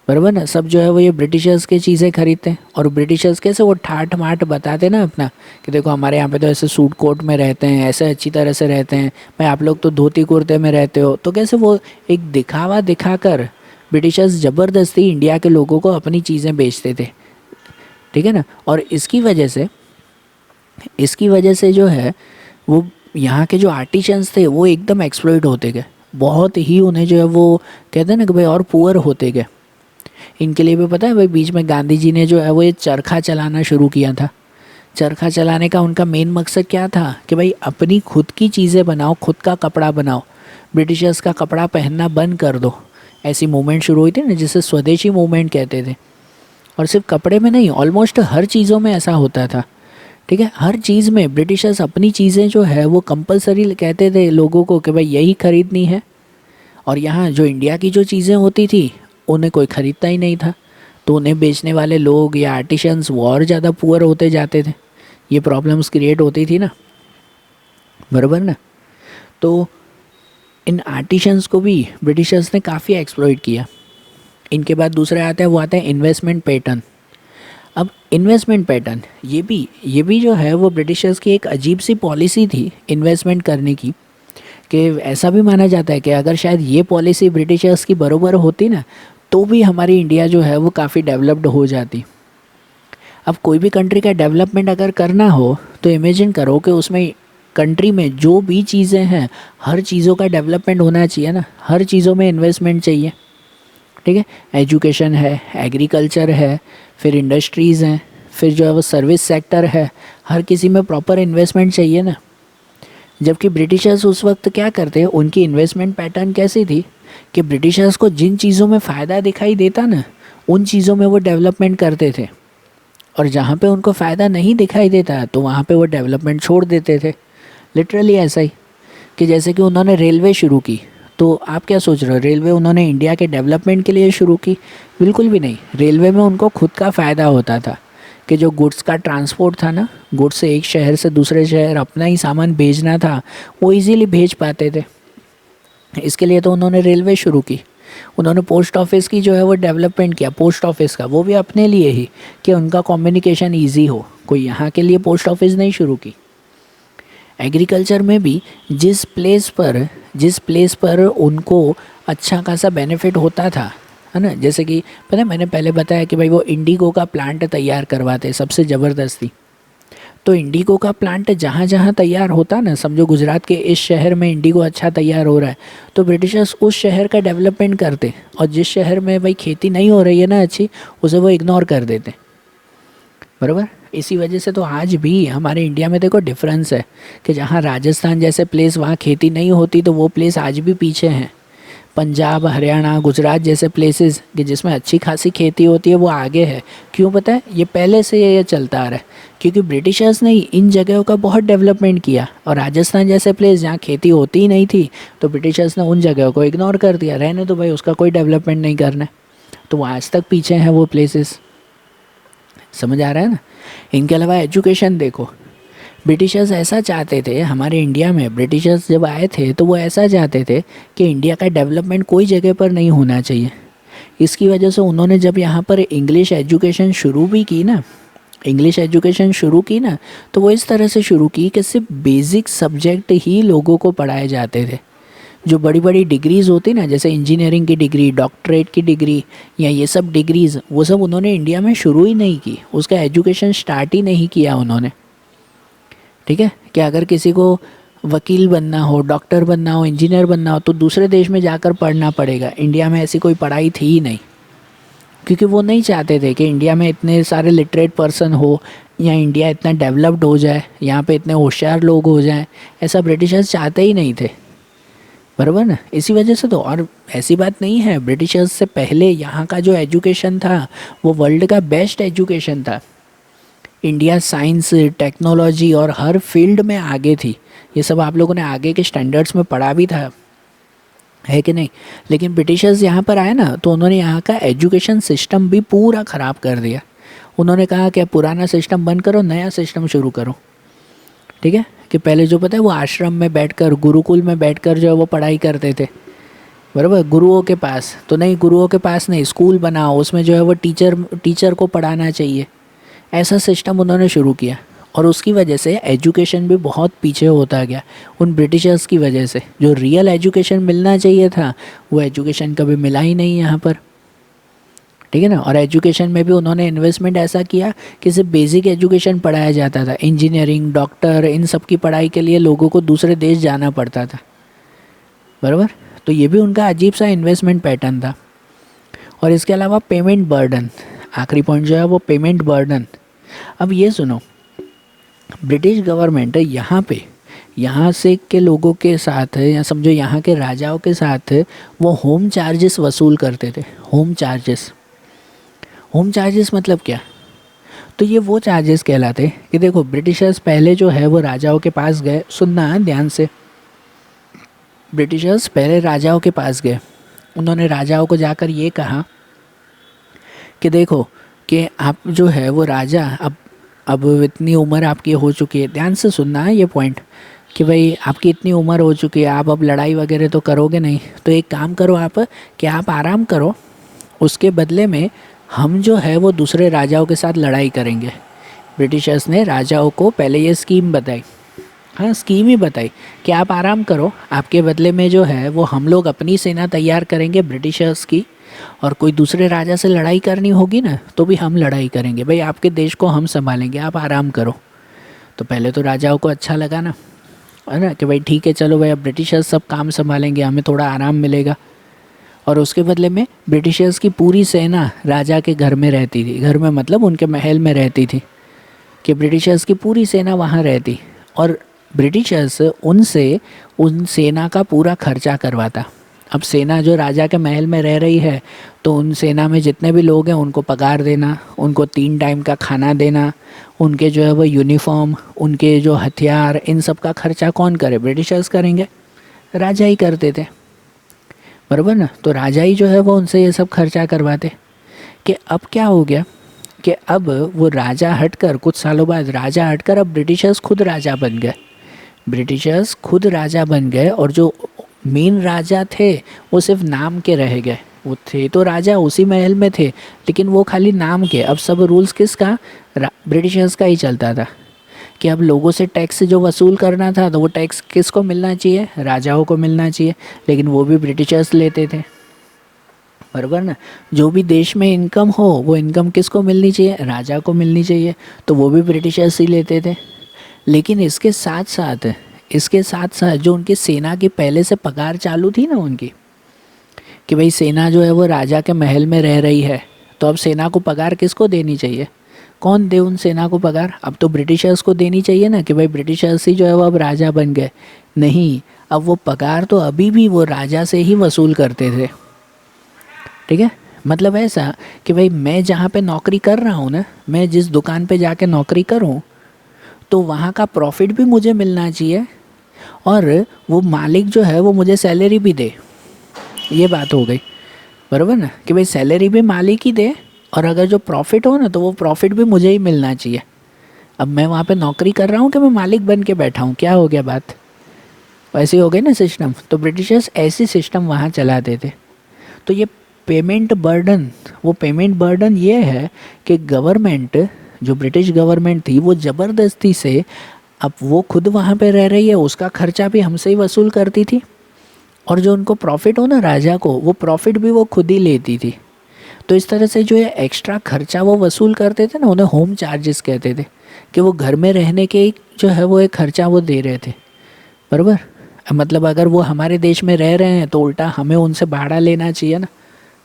बराबर ना, सब जो है वो ये ब्रिटिशर्स की चीज़ें खरीदते हैं। और ब्रिटिशर्स कैसे वो ठाठ माठ बताते ना अपना, कि देखो हमारे यहाँ पे तो ऐसे सूट कोट में रहते हैं, ऐसे अच्छी तरह से रहते हैं, भाई आप लोग तो धोती कुर्ते में रहते हो। तो कैसे वो एक दिखावा दिखाकर ब्रिटिशर्स ज़बरदस्ती इंडिया के लोगों को अपनी चीज़ें बेचते थे। ठीक है ना। और इसकी वजह से जो है वो यहाँ के जो आर्टिशंस थे वो एकदम एक्सप्लॉइट होते गए, बहुत ही उन्हें जो है वो कहते हैं ना कि भाई और पुअर होते गए। इनके लिए भी पता है भाई, बीच में गांधी जी ने जो है वो ये चरखा चलाना शुरू किया था। चरखा चलाने का उनका मेन मकसद क्या था कि भाई अपनी खुद की चीज़ें बनाओ, खुद का कपड़ा बनाओ, ब्रिटिशर्स का कपड़ा पहनना बंद कर दो। ऐसी मूवमेंट शुरू हुई थी ना, जिसे स्वदेशी मूवमेंट कहते थे। और सिर्फ कपड़े में नहीं, ऑलमोस्ट हर चीज़ों में ऐसा होता था। ठीक है, हर चीज़ में ब्रिटिशर्स अपनी चीज़ें जो है वो कंपलसरी कहते थे लोगों को कि भाई यही खरीदनी है। और यहाँ जो इंडिया की जो चीज़ें होती थी उन्हें कोई ख़रीदता ही नहीं था, तो उन्हें बेचने वाले लोग या आर्टिशंस वो और ज़्यादा पुअर होते जाते थे। ये प्रॉब्लम्स क्रिएट होती थी ना। बराबर ना। तो इन आर्टिशंस को भी ब्रिटिशर्स ने काफ़ी एक्सप्लॉइट किया। इनके बाद दूसरा आता है, वो आता है इन्वेस्टमेंट पैटर्न। अब इन्वेस्टमेंट पैटर्न ये भी जो है वो ब्रिटिशर्स की एक अजीब सी पॉलिसी थी इन्वेस्टमेंट करने की, कि ऐसा भी माना जाता है कि अगर शायद ये पॉलिसी ब्रिटिशर्स की बरोबर होती ना, तो भी हमारी इंडिया जो है वो काफ़ी डेवलप्ड हो जाती। अब कोई भी कंट्री का डेवलपमेंट अगर करना हो तो इमेजिन करो कि उसमें कंट्री में जो भी चीज़ें हैं हर चीज़ों का डेवलपमेंट होना चाहिए ना, हर चीज़ों में इन्वेस्टमेंट चाहिए। ठीक है, एजुकेशन है, एग्रीकल्चर है, फिर इंडस्ट्रीज़ हैं, फिर जो है वो सर्विस सेक्टर है, हर किसी में प्रॉपर इन्वेस्टमेंट चाहिए ना। जबकि ब्रिटिशर्स उस वक्त क्या करते हैं, उनकी इन्वेस्टमेंट पैटर्न कैसी थी कि ब्रिटिशर्स को जिन चीज़ों में फ़ायदा दिखाई देता ना, उन चीज़ों में वो डेवलपमेंट करते थे, और जहाँ पे उनको फ़ायदा नहीं दिखाई देता तो वहाँ पे वो डेवलपमेंट छोड़ देते थे। लिटरली ऐसा ही कि जैसे कि उन्होंने रेलवे शुरू की, तो आप क्या सोच रहे हो, रेलवे उन्होंने इंडिया के डेवलपमेंट के लिए शुरू की? बिल्कुल भी नहीं। रेलवे में उनको खुद का फ़ायदा होता था कि जो गुड्स का ट्रांसपोर्ट था ना, गुड्स से एक शहर से दूसरे शहर अपना ही सामान भेजना था, वो इजीली भेज पाते थे। इसके लिए तो उन्होंने रेलवे शुरू की। उन्होंने पोस्ट ऑफिस की जो है वो डेवलपमेंट किया, पोस्ट ऑफिस का, वो भी अपने लिए ही कि उनका कम्युनिकेशन ईजी हो, कोई यहाँ के लिए पोस्ट ऑफिस नहीं शुरू की। एग्रीकल्चर में भी जिस प्लेस पर उनको अच्छा खासा बेनिफिट होता था, है ना, जैसे कि पता है मैंने पहले बताया कि भाई वो इंडिगो का प्लांट तैयार करवाते सबसे ज़बरदस्ती। तो इंडिगो का प्लांट जहाँ जहाँ तैयार होता ना, समझो गुजरात के इस शहर में इंडिगो अच्छा तैयार हो रहा है, तो ब्रिटिशर्स उस शहर का डेवलपमेंट करते, और जिस शहर में भाई खेती नहीं हो रही है ना अच्छी, उसे वो इग्नोर कर देते। बराबर। इसी वजह से तो आज भी हमारे इंडिया में देखो डिफरेंस है कि जहाँ राजस्थान जैसे प्लेस वहाँ खेती नहीं होती, तो वो प्लेस आज भी पीछे हैं। पंजाब, हरियाणा, गुजरात जैसे प्लेसेस कि जिसमें अच्छी खासी खेती होती है, वो आगे है। क्यों पता है? ये पहले से ये चलता आ रहा है, क्योंकि ब्रिटिशर्स ने इन जगहों का बहुत डेवलपमेंट किया, और राजस्थान जैसे प्लेस जहाँ खेती होती ही नहीं थी, तो ब्रिटिशर्स ने उन जगहों को इग्नोर कर दिया, रहने तो भाई उसका कोई डेवलपमेंट नहीं करना है। तो वो आज तक पीछे हैं वो प्लेसेस। समझ आ रहा है ना? इनके अलावा एजुकेशन देखो, ब्रिटिशर्स ऐसा चाहते थे, हमारे इंडिया में ब्रिटिशर्स जब आए थे तो वो ऐसा चाहते थे कि इंडिया का डेवलपमेंट कोई जगह पर नहीं होना चाहिए। इसकी वजह से उन्होंने जब यहाँ पर इंग्लिश एजुकेशन शुरू भी की ना, तो वो इस तरह से शुरू की कि सिर्फ बेसिक सब्जेक्ट ही लोगों को पढ़ाए जाते थे। जो बड़ी बड़ी डिग्रीज़ होती ना, जैसे इंजीनियरिंग की डिग्री, डॉक्टरेट की डिग्री, या ये सब डिग्रीज़, वो सब उन्होंने इंडिया में शुरू ही नहीं की, उसका एजुकेशन स्टार्ट ही नहीं किया उन्होंने। ठीक है, कि अगर किसी को वकील बनना हो, डॉक्टर बनना हो, इंजीनियर बनना हो, तो दूसरे देश में जाकर पढ़ना पड़ेगा। इंडिया में ऐसी कोई पढ़ाई थी ही नहीं, क्योंकि वो नहीं चाहते थे कि इंडिया में इतने सारे लिटरेट पर्सन हो, या इंडिया इतना डेवलप्ड हो जाए, यहाँ पे इतने होशियार लोग हो जाएं। ऐसा ब्रिटिशर्स चाहते ही नहीं थे। बराबर ना? इसी वजह से तो, और ऐसी बात नहीं है, ब्रिटिशर्स से पहले यहाँ का जो एजुकेशन था वो वर्ल्ड का बेस्ट एजुकेशन था। इंडिया साइंस, टेक्नोलॉजी और हर फील्ड में आगे थी। ये सब आप लोगों ने आगे के स्टैंडर्ड्स में पढ़ा भी था, है कि नहीं? लेकिन ब्रिटिशर्स यहाँ पर आए ना, तो उन्होंने यहाँ का एजुकेशन सिस्टम भी पूरा ख़राब कर दिया। उन्होंने कहा कि पुराना सिस्टम बंद करो, नया सिस्टम शुरू करो। ठीक है, कि पहले जो पता है वो आश्रम में बैठकर, गुरुकुल में बैठकर जो है वो पढ़ाई करते थे। बराबर, गुरुओं के पास तो नहीं, गुरुओं के पास नहीं, स्कूल बनाओ, उसमें जो है वो टीचर को पढ़ाना चाहिए। ऐसा सिस्टम उन्होंने शुरू किया, और उसकी वजह से एजुकेशन भी बहुत पीछे होता गया उन ब्रिटिशर्स की वजह से। जो रियल एजुकेशन मिलना चाहिए था, वो एजुकेशन कभी मिला ही नहीं यहाँ पर। ठीक है ना? और एजुकेशन में भी उन्होंने इन्वेस्टमेंट ऐसा किया कि सिर्फ बेसिक एजुकेशन पढ़ाया जाता था। इंजीनियरिंग, डॉक्टर, इन सब की पढ़ाई के लिए लोगों को दूसरे देश जाना पड़ता था। बराबर, तो ये भी उनका अजीब सा इन्वेस्टमेंट पैटर्न था। और इसके अलावा पेमेंट बर्डन, आखिरी पॉइंट जो है वो पेमेंट बर्डन। अब ये सुनो, ब्रिटिश गवर्नमेंट यहाँ से के लोगों के साथ, या समझो यहाँ के राजाओं के साथ, वो होम चार्जेस वसूल करते थे। होम चार्जेस मतलब क्या? तो ये वो चार्जेस कहलाते कि देखो, ब्रिटिशर्स पहले जो है वो राजाओं के पास गए, सुनना ध्यान से, ब्रिटिशर्स पहले राजाओं के पास गए। उन्होंने राजाओं को जाकर ये कहा कि देखो कि आप जो है वो राजा, अब इतनी उम्र आपकी हो चुकी है, ध्यान से सुनना है ये पॉइंट, कि भाई आपकी इतनी उम्र हो चुकी है, आप अब लड़ाई वगैरह तो करोगे नहीं, तो एक काम करो आप, कि आप आराम करो, उसके बदले में हम जो है वो दूसरे राजाओं के साथ लड़ाई करेंगे। ब्रिटिशर्स ने राजाओं को पहले ये स्कीम बताई, हाँ स्कीम ही बताई, कि आप आराम करो, आपके बदले में जो है वो हम लोग अपनी सेना तैयार करेंगे ब्रिटिशर्स की, और कोई दूसरे राजा से लड़ाई करनी होगी ना, तो भी हम लड़ाई करेंगे, भाई आपके देश को हम संभालेंगे, आप आराम करो। तो पहले तो राजाओं को अच्छा लगा ना, है ना, कि भाई ठीक है, चलो भाई अब ब्रिटिशर्स सब काम संभालेंगे, हमें थोड़ा आराम मिलेगा। और उसके बदले में ब्रिटिशर्स की पूरी सेना राजा के घर में रहती थी। घर में मतलब उनके महल में रहती थी, कि ब्रिटिशर्स की पूरी सेना वहाँ रहती और ब्रिटिशर्स उनसे उन सेना का पूरा खर्चा करवाता। अब सेना जो राजा के महल में रह रही है, तो उन सेना में जितने भी लोग हैं उनको पगार देना, उनको 3 टाइम का खाना देना, उनके जो है वो यूनिफॉर्म, उनके जो हथियार, इन सब का खर्चा कौन करे? ब्रिटिशर्स करेंगे, राजा ही करते थे, बराबर ना। तो राजा ही जो है वो उनसे ये सब खर्चा करवाते। कि अब क्या हो गया कि अब वो राजा हटकर, कुछ सालों बाद राजा हटकर अब ब्रिटिशर्स खुद राजा बन गए। ब्रिटिशर्स खुद राजा बन गए और जो मेन राजा थे वो सिर्फ नाम के रह गए। वो थे तो राजा, उसी महल में थे, लेकिन वो खाली नाम के। अब सब रूल्स किसका? ब्रिटिशर्स का ही चलता था। कि अब लोगों से टैक्स जो वसूल करना था, तो वो टैक्स किसको मिलना चाहिए? राजाओं को मिलना चाहिए, लेकिन वो भी ब्रिटिशर्स लेते थे, बराबर ना। जो भी देश में इनकम हो, वो इनकम किसको मिलनी चाहिए? राजा को मिलनी चाहिए, तो वो भी ब्रिटिशर्स ही लेते थे। लेकिन इसके साथ साथ जो उनकी सेना की पहले से पगार चालू थी ना उनकी, कि भाई सेना जो है वो राजा के महल में रह रही है, तो अब सेना को पगार किसको देनी चाहिए? कौन दे उन सेना को पगार? अब तो ब्रिटिशर्स को देनी चाहिए ना, कि भाई ब्रिटिशर्स ही जो है वो अब राजा बन गए। नहीं, अब वो पगार तो अभी भी वो राजा से ही वसूल करते थे, ठीक है। मतलब ऐसा कि भाई मैं जहाँ पे नौकरी कर रहा हूँ ना, मैं जिस दुकान पे जाके नौकरी करूँ, तो वहाँ का प्रॉफिट भी मुझे मिलना चाहिए और वो मालिक जो है वो मुझे सैलरी भी दे। ये बात हो गई, बराबर ना, कि भाई सैलरी भी मालिक ही दे और अगर जो प्रॉफिट हो ना, तो वो प्रॉफिट भी मुझे ही मिलना चाहिए। अब मैं वहाँ पे नौकरी कर रहा हूँ कि मैं मालिक बन के बैठा हूँ? क्या हो गया बात? वैसे हो गई ना सिस्टम। तो ब्रिटिशर्स ऐसी सिस्टम वहाँ चलाते थे। तो ये पेमेंट बर्डन ये है कि गवर्नमेंट, जो ब्रिटिश गवर्नमेंट थी, वो ज़बरदस्ती से, अब वो खुद वहाँ पे रह रही है, उसका खर्चा भी हमसे ही वसूल करती थी और जो उनको प्रॉफिट हो ना राजा को, वो प्रॉफिट भी वो खुद ही लेती थी। तो इस तरह से जो है एक्स्ट्रा खर्चा वो वसूल करते थे ना, उन्हें होम चार्जेस कहते थे, कि वो घर में रहने के जो है वो एक खर्चा वो दे रहे थे, बराबर। मतलब अगर वो हमारे देश में रह रहे हैं तो उल्टा हमें उनसे भाड़ा लेना चाहिए ना,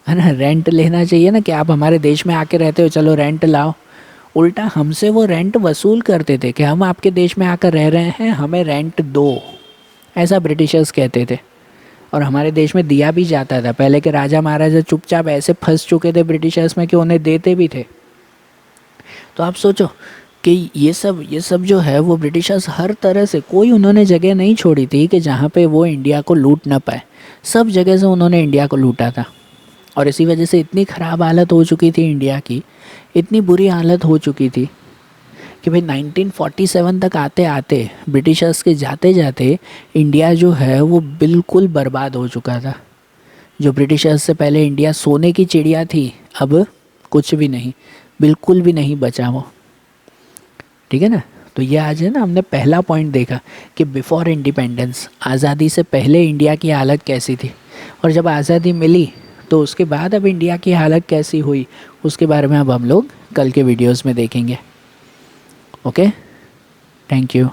है ना, रेंट लेना चाहिए ना, कि आप हमारे देश में आके रहते हो, चलो रेंट लाओ। उल्टा हमसे वो रेंट वसूल करते थे कि हम आपके देश में आकर रह रहे हैं, हमें रेंट दो, ऐसा ब्रिटिशर्स कहते थे। और हमारे देश में दिया भी जाता था। पहले के राजा महाराजा चुपचाप ऐसे फंस चुके थे ब्रिटिशर्स में कि उन्हें देते भी थे। तो आप सोचो कि ये सब जो है वो ब्रिटिशर्स हर तरह से, कोई उन्होंने जगह नहीं छोड़ी थी कि जहाँ पे वो इंडिया को लूट ना पाए। सब जगह से उन्होंने इंडिया को लूटा था और इसी वजह से इतनी ख़राब हालत हो चुकी थी इंडिया की, इतनी बुरी हालत हो चुकी थी कि भाई 1947 तक आते आते, ब्रिटिशर्स के जाते जाते इंडिया जो है वो बिल्कुल बर्बाद हो चुका था। जो ब्रिटिशर्स से पहले इंडिया सोने की चिड़िया थी, अब कुछ भी नहीं, बिल्कुल भी नहीं बचा वो, ठीक है ना। तो ये आज है ना, हमने पहला पॉइंट देखा कि बिफोर इंडिपेंडेंस, आज़ादी से पहले इंडिया की हालत कैसी थी और जब आज़ादी मिली तो उसके बाद अब इंडिया की हालत कैसी हुई, उसके बारे में अब हम लोग कल के वीडियोस में देखेंगे। Okay, thank you.